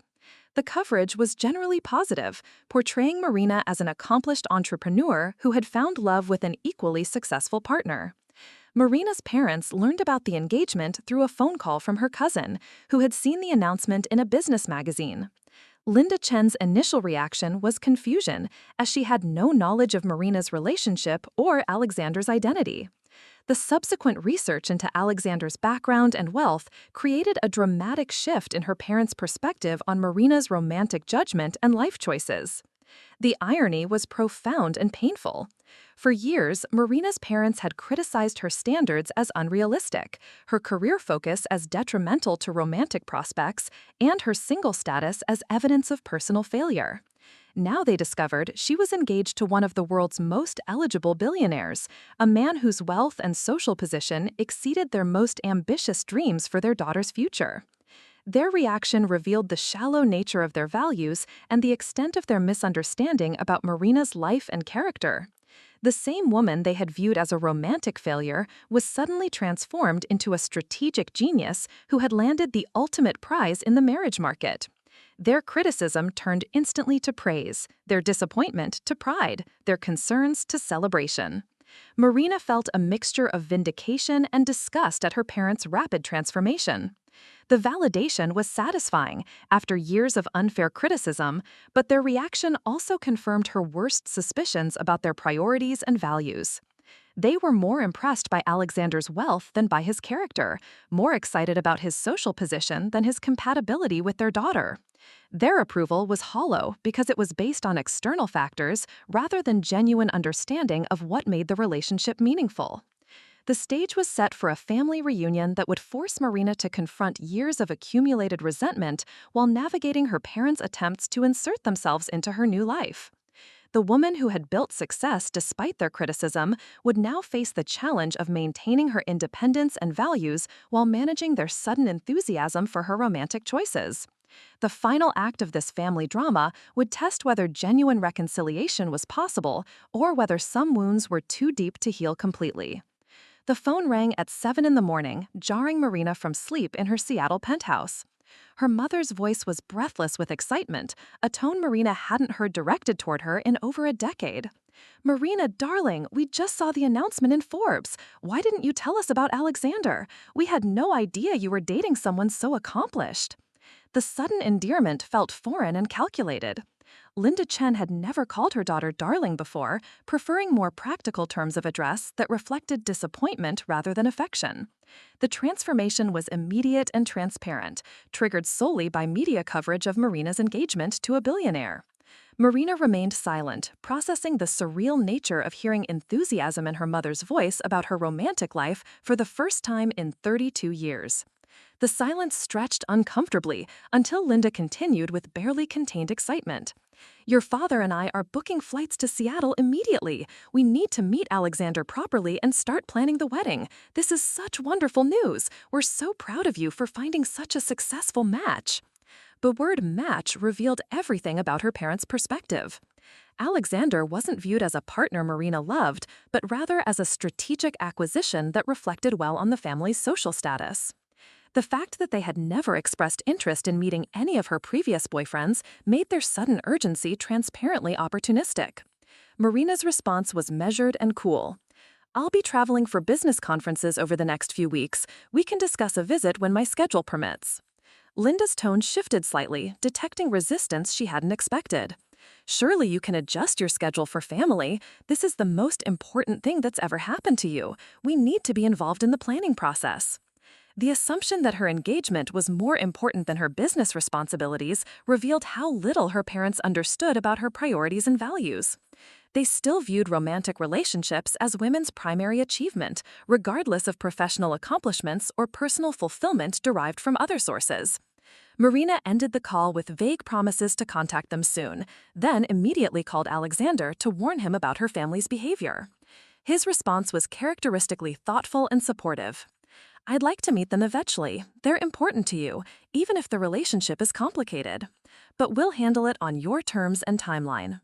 The coverage was generally positive, portraying Marina as an accomplished entrepreneur who had found love with an equally successful partner. Marina's parents learned about the engagement through a phone call from her cousin, who had seen the announcement in a business magazine. Linda Chen's initial reaction was confusion, as she had no knowledge of Marina's relationship or Alexander's identity. The subsequent research into Alexander's background and wealth created a dramatic shift in her parents' perspective on Marina's romantic judgment and life choices. The irony was profound and painful. For years, Marina's parents had criticized her standards as unrealistic, her career focus as detrimental to romantic prospects, and her single status as evidence of personal failure. Now they discovered she was engaged to one of the world's most eligible billionaires, a man whose wealth and social position exceeded their most ambitious dreams for their daughter's future. Their reaction revealed the shallow nature of their values and the extent of their misunderstanding about Marina's life and character. The same woman they had viewed as a romantic failure was suddenly transformed into a strategic genius who had landed the ultimate prize in the marriage market. Their criticism turned instantly to praise, their disappointment to pride, their concerns to celebration. Marina felt a mixture of vindication and disgust at her parents' rapid transformation. The validation was satisfying after years of unfair criticism, but their reaction also confirmed her worst suspicions about their priorities and values. They were more impressed by Alexander's wealth than by his character, more excited about his social position than his compatibility with their daughter. Their approval was hollow because it was based on external factors rather than genuine understanding of what made the relationship meaningful. The stage was set for a family reunion that would force Marina to confront years of accumulated resentment while navigating her parents' attempts to insert themselves into her new life. The woman who had built success despite their criticism would now face the challenge of maintaining her independence and values while managing their sudden enthusiasm for her romantic choices. The final act of this family drama would test whether genuine reconciliation was possible or whether some wounds were too deep to heal completely. The phone rang at 7 in the morning, jarring Marina from sleep in her Seattle penthouse. Her mother's voice was breathless with excitement, a tone Marina hadn't heard directed toward her in over a decade. "Marina, darling, we just saw the announcement in Forbes. Why didn't you tell us about Alexander? We had no idea you were dating someone so accomplished." The sudden endearment felt foreign and calculated. Linda Chen had never called her daughter darling before, preferring more practical terms of address that reflected disappointment rather than affection. The transformation was immediate and transparent, triggered solely by media coverage of Marina's engagement to a billionaire. Marina remained silent, processing the surreal nature of hearing enthusiasm in her mother's voice about her romantic life for the first time in 32 years. The silence stretched uncomfortably until Linda continued with barely contained excitement. "Your father and I are booking flights to Seattle immediately. We need to meet Alexander properly and start planning the wedding. This is such wonderful news. We're so proud of you for finding such a successful match." The word match revealed everything about her parents' perspective. Alexander wasn't viewed as a partner Marina loved, but rather as a strategic acquisition that reflected well on the family's social status. The fact that they had never expressed interest in meeting any of her previous boyfriends made their sudden urgency transparently opportunistic. Marina's response was measured and cool. "I'll be traveling for business conferences over the next few weeks. We can discuss a visit when my schedule permits." Linda's tone shifted slightly, detecting resistance she hadn't expected. "Surely you can adjust your schedule for family. This is the most important thing that's ever happened to you. We need to be involved in the planning process." The assumption that her engagement was more important than her business responsibilities revealed how little her parents understood about her priorities and values. They still viewed romantic relationships as women's primary achievement, regardless of professional accomplishments or personal fulfillment derived from other sources. Marina ended the call with vague promises to contact them soon, then immediately called Alexander to warn him about her family's behavior. His response was characteristically thoughtful and supportive. "I'd like to meet them eventually. They're important to you, even if the relationship is complicated. But we'll handle it on your terms and timeline."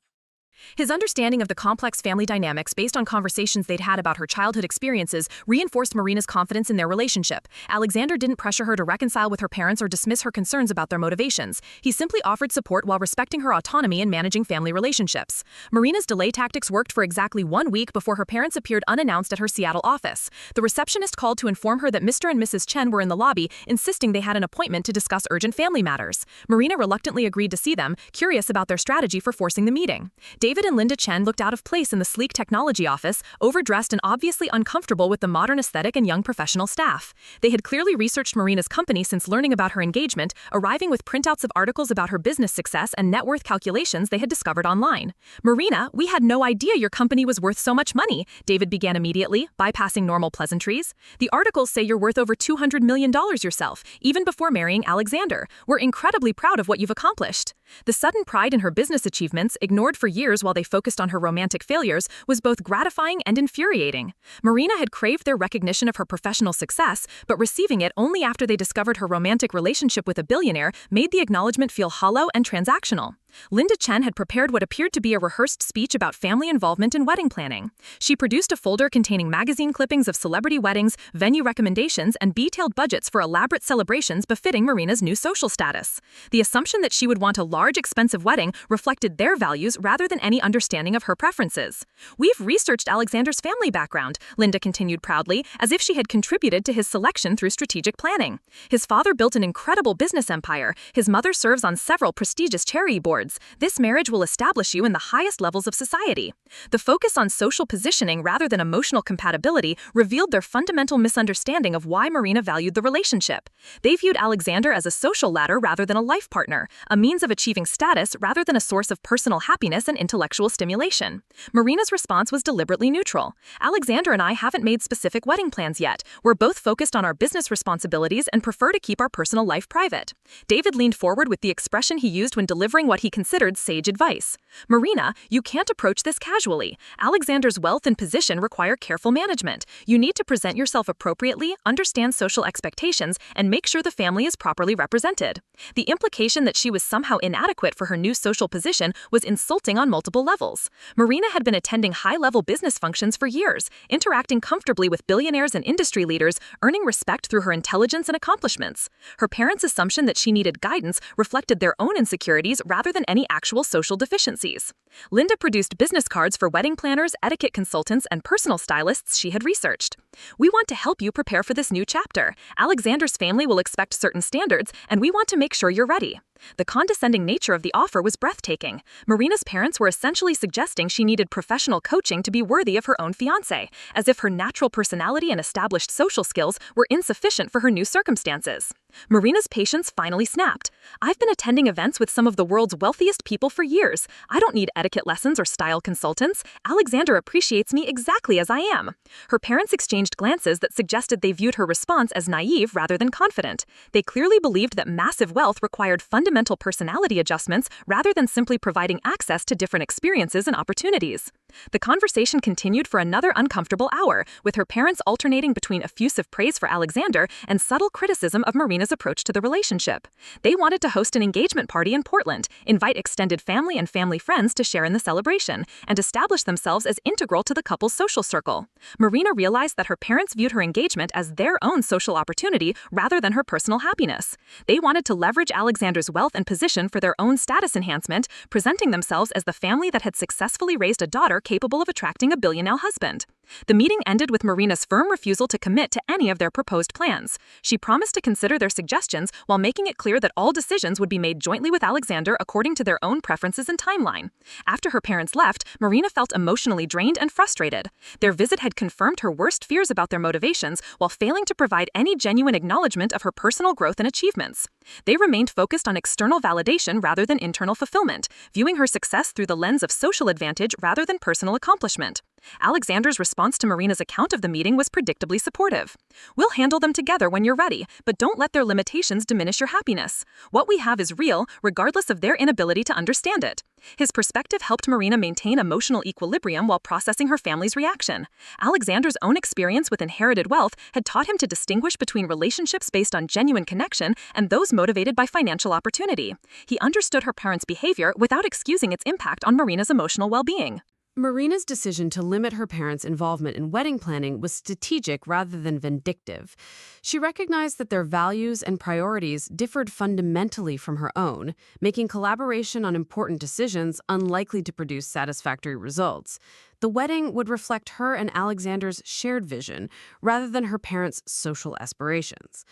His understanding of the complex family dynamics based on conversations they'd had about her childhood experiences reinforced Marina's confidence in their relationship. Alexander didn't pressure her to reconcile with her parents or dismiss her concerns about their motivations. He simply offered support while respecting her autonomy in managing family relationships. Marina's delay tactics worked for exactly 1 week before her parents appeared unannounced at her Seattle office. The receptionist called to inform her that Mr. and Mrs. Chen were in the lobby, insisting they had an appointment to discuss urgent family matters. Marina reluctantly agreed to see them, curious about their strategy for forcing the meeting. David and Linda Chen looked out of place in the sleek technology office, overdressed and obviously uncomfortable with the modern aesthetic and young professional staff. They had clearly researched Marina's company since learning about her engagement, arriving with printouts of articles about her business success and net worth calculations they had discovered online. "Marina, we had no idea your company was worth so much money," David began immediately, bypassing normal pleasantries. "The articles say you're worth over $200 million yourself, even before marrying Alexander. We're incredibly proud of what you've accomplished." The sudden pride in her business achievements, ignored for years while they focused on her romantic failures, was both gratifying and infuriating. Marina had craved their recognition of her professional success, but receiving it only after they discovered her romantic relationship with a billionaire made the acknowledgement feel hollow and transactional. Linda Chen had prepared what appeared to be a rehearsed speech about family involvement in wedding planning. She produced a folder containing magazine clippings of celebrity weddings, venue recommendations, and detailed budgets for elaborate celebrations befitting Marina's new social status. The assumption that she would want a large, expensive wedding reflected their values rather than any understanding of her preferences. "We've researched Alexander's family background," Linda continued proudly, as if she had contributed to his selection through strategic planning. "His father built an incredible business empire. His mother serves on several prestigious charity boards. words, this marriage will establish you in the highest levels of society. The focus on social positioning rather than emotional compatibility revealed their fundamental misunderstanding of why Marina valued the relationship. They viewed Alexander as a social ladder rather than a life partner, a means of achieving status rather than a source of personal happiness and intellectual stimulation. Marina's response was deliberately neutral. Alexander and I haven't made specific wedding plans yet. We're both focused on our business responsibilities and prefer to keep our personal life private. David leaned forward with the expression he used when delivering what he considered sage advice. Marina, you can't approach this casually. Alexander's wealth and position require careful management. You need to present yourself appropriately, understand social expectations, and make sure the family is properly represented. The implication that she was somehow inadequate for her new social position was insulting on multiple levels. Marina had been attending high-level business functions for years, interacting comfortably with billionaires and industry leaders, earning respect through her intelligence and accomplishments. Her parents' assumption that she needed guidance reflected their own insecurities rather than any actual social deficiencies. Linda produced business cards for wedding planners, etiquette consultants, and personal stylists she had researched. We want to help you prepare for this new chapter. Alexander's family will expect certain standards, and we want to make sure you're ready. The condescending nature of the offer was breathtaking. Marina's parents were essentially suggesting she needed professional coaching to be worthy of her own fiancé, as if her natural personality and established social skills were insufficient for her new circumstances. Marina's patience finally snapped. I've been attending events with some of the world's wealthiest people for years. I don't need etiquette lessons or style consultants. Alexander appreciates me exactly as I am. Her parents exchanged glances that suggested they viewed her response as naive rather than confident. They clearly believed that massive wealth required fundamental personality adjustments rather than simply providing access to different experiences and opportunities. The conversation continued for another uncomfortable hour, with her parents alternating between effusive praise for Alexander and subtle criticism of Marina's approach to the relationship. They wanted to host an engagement party in Portland, invite extended family and family friends to share in the celebration, and establish themselves as integral to the couple's social circle. Marina realized that her parents viewed her engagement as their own social opportunity rather than her personal happiness. They wanted to leverage Alexander's wealth and position for their own status enhancement, presenting themselves as the family that had successfully raised a daughter capable of attracting a billionaire husband. The meeting ended with Marina's firm refusal to commit to any of their proposed plans. She promised to consider their suggestions while making it clear that all decisions would be made jointly with Alexander according to their own preferences and timeline. After her parents left, Marina felt emotionally drained and frustrated. Their visit had confirmed her worst fears about their motivations while failing to provide any genuine acknowledgement of her personal growth and achievements. They remained focused on external validation rather than internal fulfillment, viewing her success through the lens of social advantage rather than personal accomplishment. Alexander's response to Marina's account of the meeting was predictably supportive. We'll handle them together when you're ready, but don't let their limitations diminish your happiness. What we have is real, regardless of their inability to understand it. His perspective helped Marina maintain emotional equilibrium while processing her family's reaction. Alexander's own experience with inherited wealth had taught him to distinguish between relationships based on genuine connection and those motivated by financial opportunity. He understood her parents' behavior without excusing its impact on Marina's emotional well-being. Marina's decision to limit her parents' involvement in wedding planning was strategic rather than vindictive. She recognized that their values and priorities differed fundamentally from her own, making collaboration on important decisions unlikely to produce satisfactory results. The wedding would reflect her and Alexander's shared vision rather than her parents' social aspirations.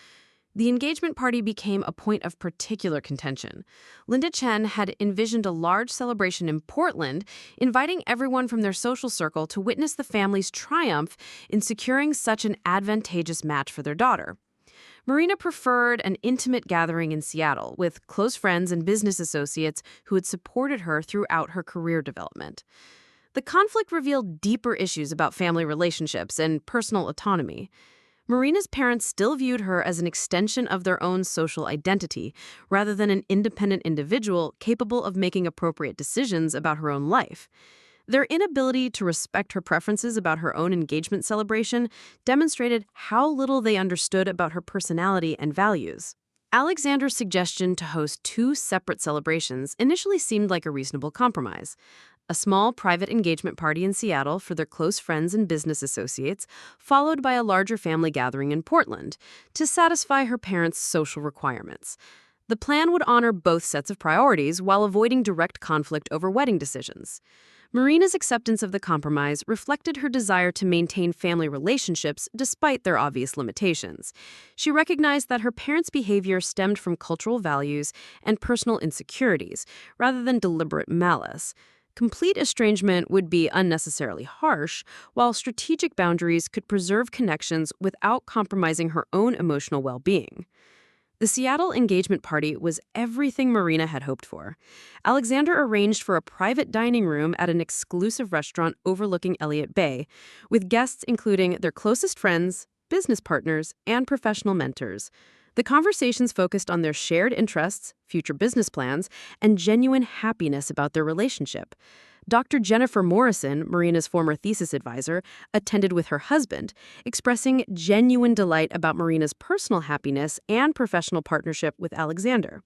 The engagement party became a point of particular contention. Linda Chen had envisioned a large celebration in Portland, inviting everyone from their social circle to witness the family's triumph in securing such an advantageous match for their daughter. Marina preferred an intimate gathering in Seattle with close friends and business associates who had supported her throughout her career development. The conflict revealed deeper issues about family relationships and personal autonomy. Marina's parents still viewed her as an extension of their own social identity, rather than an independent individual capable of making appropriate decisions about her own life. Their inability to respect her preferences about her own engagement celebration demonstrated how little they understood about her personality and values. Alexander's suggestion to host two separate celebrations initially seemed like a reasonable compromise. A small private engagement party in Seattle for their close friends and business associates, followed by a larger family gathering in Portland, to satisfy her parents' social requirements. The plan would honor both sets of priorities while avoiding direct conflict over wedding decisions. Marina's acceptance of the compromise reflected her desire to maintain family relationships despite their obvious limitations. She recognized that her parents' behavior stemmed from cultural values and personal insecurities, rather than deliberate malice. Complete estrangement would be unnecessarily harsh, while strategic boundaries could preserve connections without compromising her own emotional well-being. The Seattle engagement party was everything Marina had hoped for. Alexander arranged for a private dining room at an exclusive restaurant overlooking Elliott Bay, with guests including their closest friends, business partners, and professional mentors. The conversations focused on their shared interests, future business plans, and genuine happiness about their relationship. Dr. Jennifer Morrison, Marina's former thesis advisor, attended with her husband, expressing genuine delight about Marina's personal happiness and professional partnership with Alexander.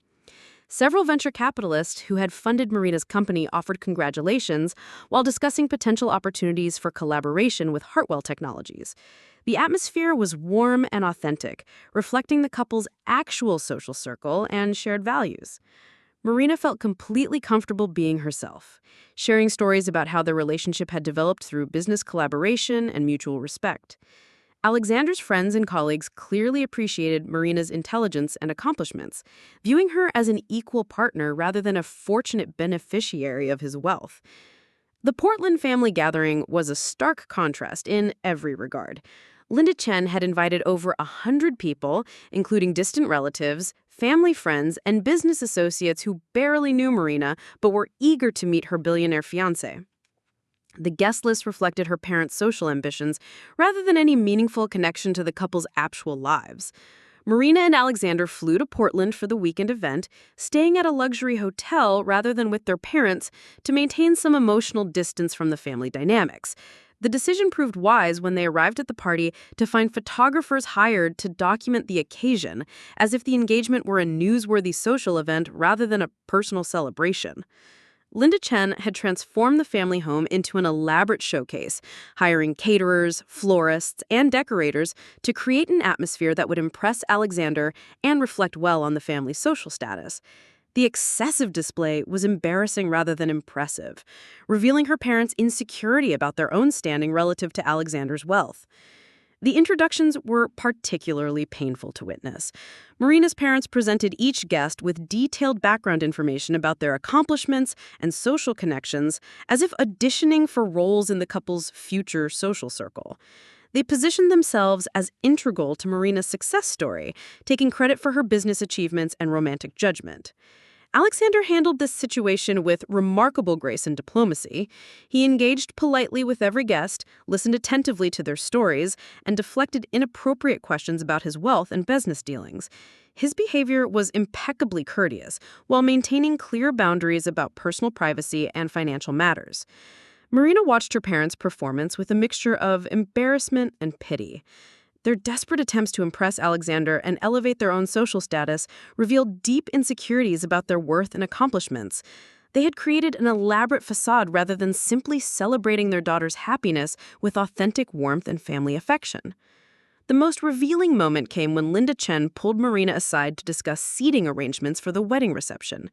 Several venture capitalists who had funded Marina's company offered congratulations while discussing potential opportunities for collaboration with Hartwell Technologies. The atmosphere was warm and authentic, reflecting the couple's actual social circle and shared values. Marina felt completely comfortable being herself, sharing stories about how their relationship had developed through business collaboration and mutual respect. Alexander's friends and colleagues clearly appreciated Marina's intelligence and accomplishments, viewing her as an equal partner rather than a fortunate beneficiary of his wealth. The Portland family gathering was a stark contrast in every regard. Linda Chen had invited over 100 people, including distant relatives, family friends, and business associates who barely knew Marina but were eager to meet her billionaire fiancé. The guest list reflected her parents' social ambitions rather than any meaningful connection to the couple's actual lives. Marina and Alexander flew to Portland for the weekend event, staying at a luxury hotel rather than with their parents to maintain some emotional distance from the family dynamics. The decision proved wise when they arrived at the party to find photographers hired to document the occasion, as if the engagement were a newsworthy social event rather than a personal celebration. Linda Chen had transformed the family home into an elaborate showcase, hiring caterers, florists, and decorators to create an atmosphere that would impress Alexander and reflect well on the family's social status. The excessive display was embarrassing rather than impressive, revealing her parents' insecurity about their own standing relative to Alexander's wealth. The introductions were particularly painful to witness. Marina's parents presented each guest with detailed background information about their accomplishments and social connections, as if auditioning for roles in the couple's future social circle. They positioned themselves as integral to Marina's success story, taking credit for her business achievements and romantic judgment. Alexander handled this situation with remarkable grace and diplomacy. He engaged politely with every guest, listened attentively to their stories, and deflected inappropriate questions about his wealth and business dealings. His behavior was impeccably courteous, while maintaining clear boundaries about personal privacy and financial matters. Marina watched her parents' performance with a mixture of embarrassment and pity. Their desperate attempts to impress Alexander and elevate their own social status revealed deep insecurities about their worth and accomplishments. They had created an elaborate facade rather than simply celebrating their daughter's happiness with authentic warmth and family affection. The most revealing moment came when Linda Chen pulled Marina aside to discuss seating arrangements for the wedding reception.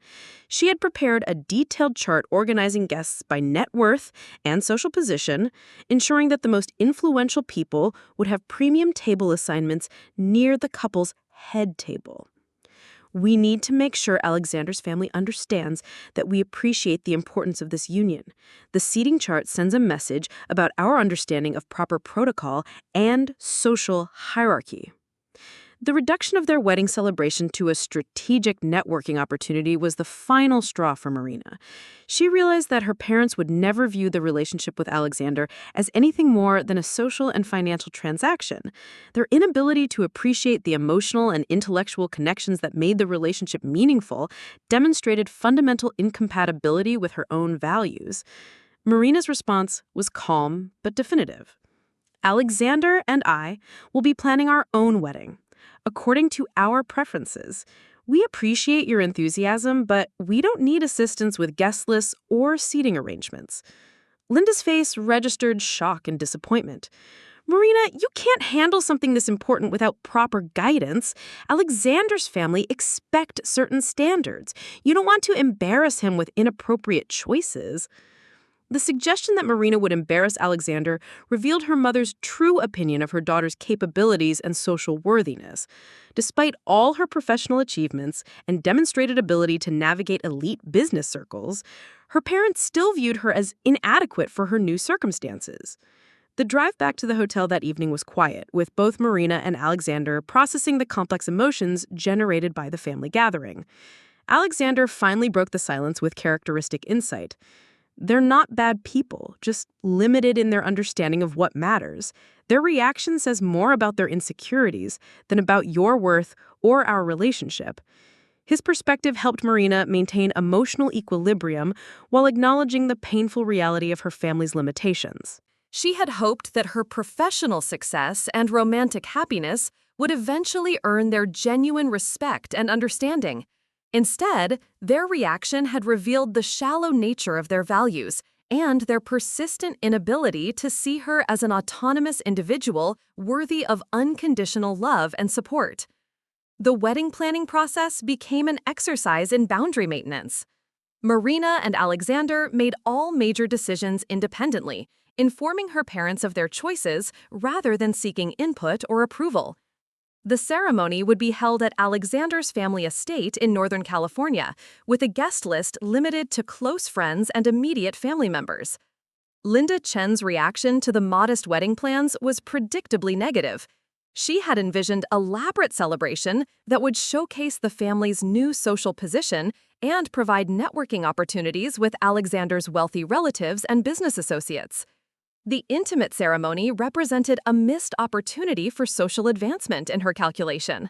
She had prepared a detailed chart organizing guests by net worth and social position, ensuring that the most influential people would have premium table assignments near the couple's head table. We need to make sure Alexander's family understands that we appreciate the importance of this union. The seating chart sends a message about our understanding of proper protocol and social hierarchy. The reduction of their wedding celebration to a strategic networking opportunity was the final straw for Marina. She realized that her parents would never view the relationship with Alexander as anything more than a social and financial transaction. Their inability to appreciate the emotional and intellectual connections that made the relationship meaningful demonstrated fundamental incompatibility with her own values. Marina's response was calm but definitive. Alexander and I will be planning our own wedding, according to our preferences. We appreciate your enthusiasm, but we don't need assistance with guest lists or seating arrangements. Linda's face registered shock and disappointment. Marina, you can't handle something this important without proper guidance. Alexander's family expect certain standards. You don't want to embarrass him with inappropriate choices. The suggestion that Marina would embarrass Alexander revealed her mother's true opinion of her daughter's capabilities and social worthiness. Despite all her professional achievements and demonstrated ability to navigate elite business circles, her parents still viewed her as inadequate for her new circumstances. The drive back to the hotel that evening was quiet, with both Marina and Alexander processing the complex emotions generated by the family gathering. Alexander finally broke the silence with characteristic insight. They're not bad people, just limited in their understanding of what matters. Their reaction says more about their insecurities than about your worth or our relationship. His perspective helped Marina maintain emotional equilibrium while acknowledging the painful reality of her family's limitations. She had hoped that her professional success and romantic happiness would eventually earn their genuine respect and understanding. Instead, their reaction had revealed the shallow nature of their values and their persistent inability to see her as an autonomous individual worthy of unconditional love and support. The wedding planning process became an exercise in boundary maintenance. Marina and Alexander made all major decisions independently, informing her parents of their choices rather than seeking input or approval. The ceremony would be held at Alexander's family estate in Northern California, with a guest list limited to close friends and immediate family members. Linda Chen's reaction to the modest wedding plans was predictably negative. She had envisioned an elaborate celebration that would showcase the family's new social position and provide networking opportunities with Alexander's wealthy relatives and business associates. The intimate ceremony represented a missed opportunity for social advancement in her calculation.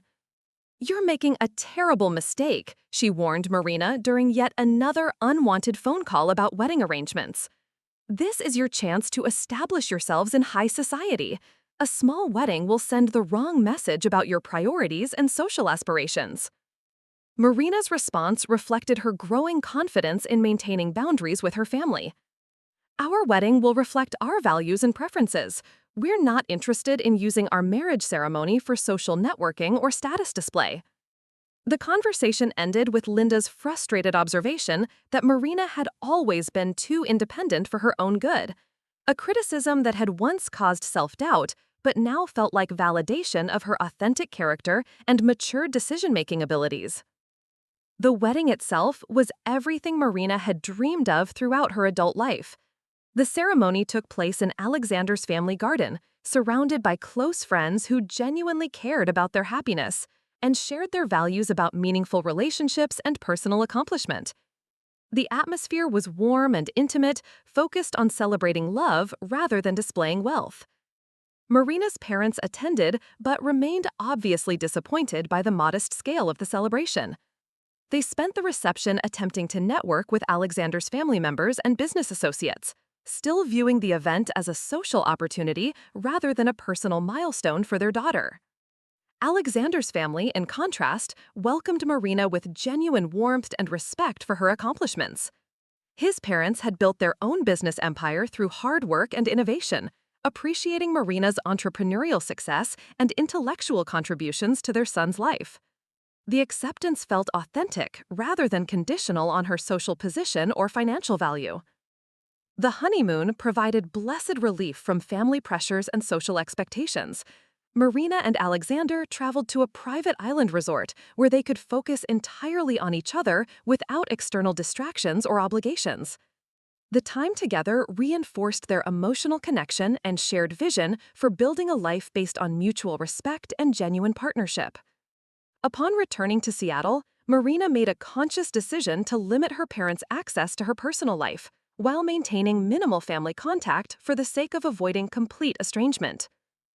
"You're making a terrible mistake," she warned Marina during yet another unwanted phone call about wedding arrangements. "This is your chance to establish yourselves in high society. A small wedding will send the wrong message about your priorities and social aspirations." Marina's response reflected her growing confidence in maintaining boundaries with her family. "Our wedding will reflect our values and preferences. We're not interested in using our marriage ceremony for social networking or status display." The conversation ended with Linda's frustrated observation that Marina had always been too independent for her own good, a criticism that had once caused self-doubt but now felt like validation of her authentic character and mature decision-making abilities. The wedding itself was everything Marina had dreamed of throughout her adult life. The ceremony took place in Alexander's family garden, surrounded by close friends who genuinely cared about their happiness and shared their values about meaningful relationships and personal accomplishment. The atmosphere was warm and intimate, focused on celebrating love rather than displaying wealth. Marina's parents attended but remained obviously disappointed by the modest scale of the celebration. They spent the reception attempting to network with Alexander's family members and business associates, still viewing the event as a social opportunity rather than a personal milestone for their daughter. Alexander's family, in contrast, welcomed Marina with genuine warmth and respect for her accomplishments. His parents had built their own business empire through hard work and innovation, appreciating Marina's entrepreneurial success and intellectual contributions to their son's life. The acceptance felt authentic rather than conditional on her social position or financial value. The honeymoon provided blessed relief from family pressures and social expectations. Marina and Alexander traveled to a private island resort where they could focus entirely on each other without external distractions or obligations. The time together reinforced their emotional connection and shared vision for building a life based on mutual respect and genuine partnership. Upon returning to Seattle, Marina made a conscious decision to limit her parents' access to her personal life, while maintaining minimal family contact for the sake of avoiding complete estrangement.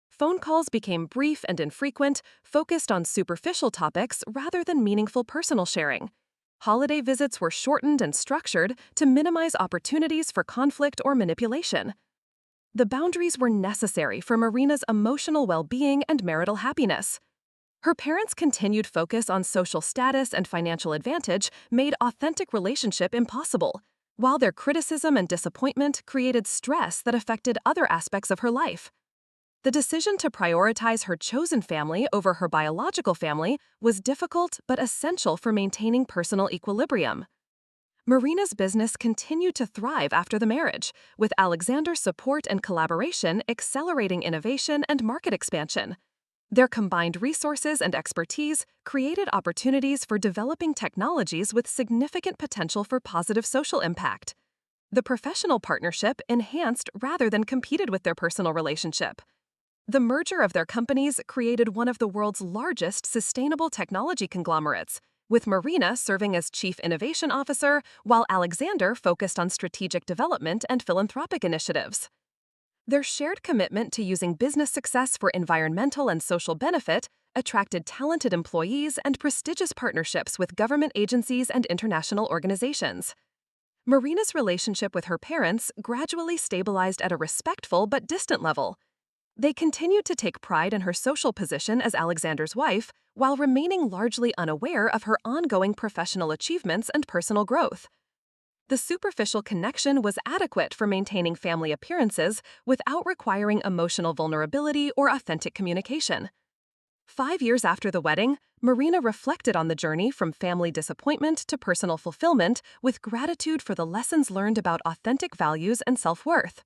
Phone calls became brief and infrequent, focused on superficial topics rather than meaningful personal sharing. Holiday visits were shortened and structured to minimize opportunities for conflict or manipulation. The boundaries were necessary for Marina's emotional well-being and marital happiness. Her parents' continued focus on social status and financial advantage made authentic relationship impossible, while their criticism and disappointment created stress that affected other aspects of her life. The decision to prioritize her chosen family over her biological family was difficult but essential for maintaining personal equilibrium. Marina's business continued to thrive after the marriage, with Alexander's support and collaboration accelerating innovation and market expansion. Their combined resources and expertise created opportunities for developing technologies with significant potential for positive social impact. The professional partnership enhanced rather than competed with their personal relationship. The merger of their companies created one of the world's largest sustainable technology conglomerates, with Marina serving as Chief Innovation Officer while Alexander focused on strategic development and philanthropic initiatives. Their shared commitment to using business success for environmental and social benefit attracted talented employees and prestigious partnerships with government agencies and international organizations. Marina's relationship with her parents gradually stabilized at a respectful but distant level. They continued to take pride in her social position as Alexander's wife while remaining largely unaware of her ongoing professional achievements and personal growth. The superficial connection was adequate for maintaining family appearances without requiring emotional vulnerability or authentic communication. 5 years after the wedding, Marina reflected on the journey from family disappointment to personal fulfillment with gratitude for the lessons learned about authentic values and self-worth.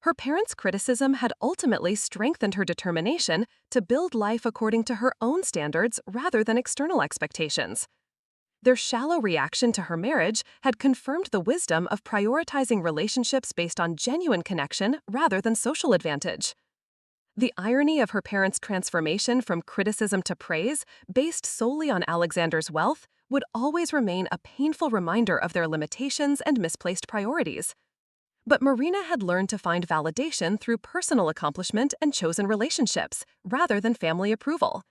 Her parents' criticism had ultimately strengthened her determination to build life according to her own standards rather than external expectations. Their shallow reaction to her marriage had confirmed the wisdom of prioritizing relationships based on genuine connection rather than social advantage. The irony of her parents' transformation from criticism to praise, based solely on Alexander's wealth, would always remain a painful reminder of their limitations and misplaced priorities. But Marina had learned to find validation through personal accomplishment and chosen relationships, rather than family approval.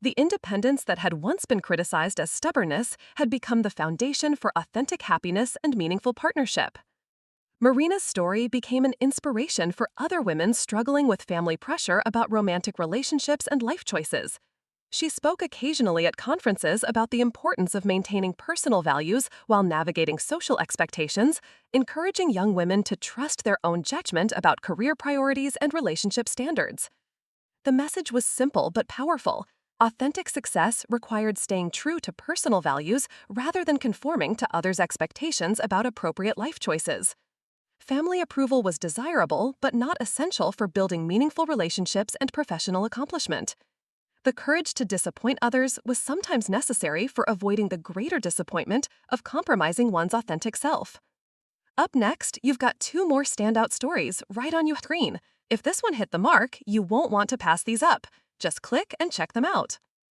The independence that had once been criticized as stubbornness had become the foundation for authentic happiness and meaningful partnership. Marina's story became an inspiration for other women struggling with family pressure about romantic relationships and life choices. She spoke occasionally at conferences about the importance of maintaining personal values while navigating social expectations, encouraging young women to trust their own judgment about career priorities and relationship standards. The message was simple but powerful. Authentic success required staying true to personal values rather than conforming to others' expectations about appropriate life choices. Family approval was desirable but not essential for building meaningful relationships and professional accomplishment. The courage to disappoint others was sometimes necessary for avoiding the greater disappointment of compromising one's authentic self. Up next, you've got 2 more standout stories right on your screen. If this one hit the mark, you won't want to pass these up. Just click and check them out.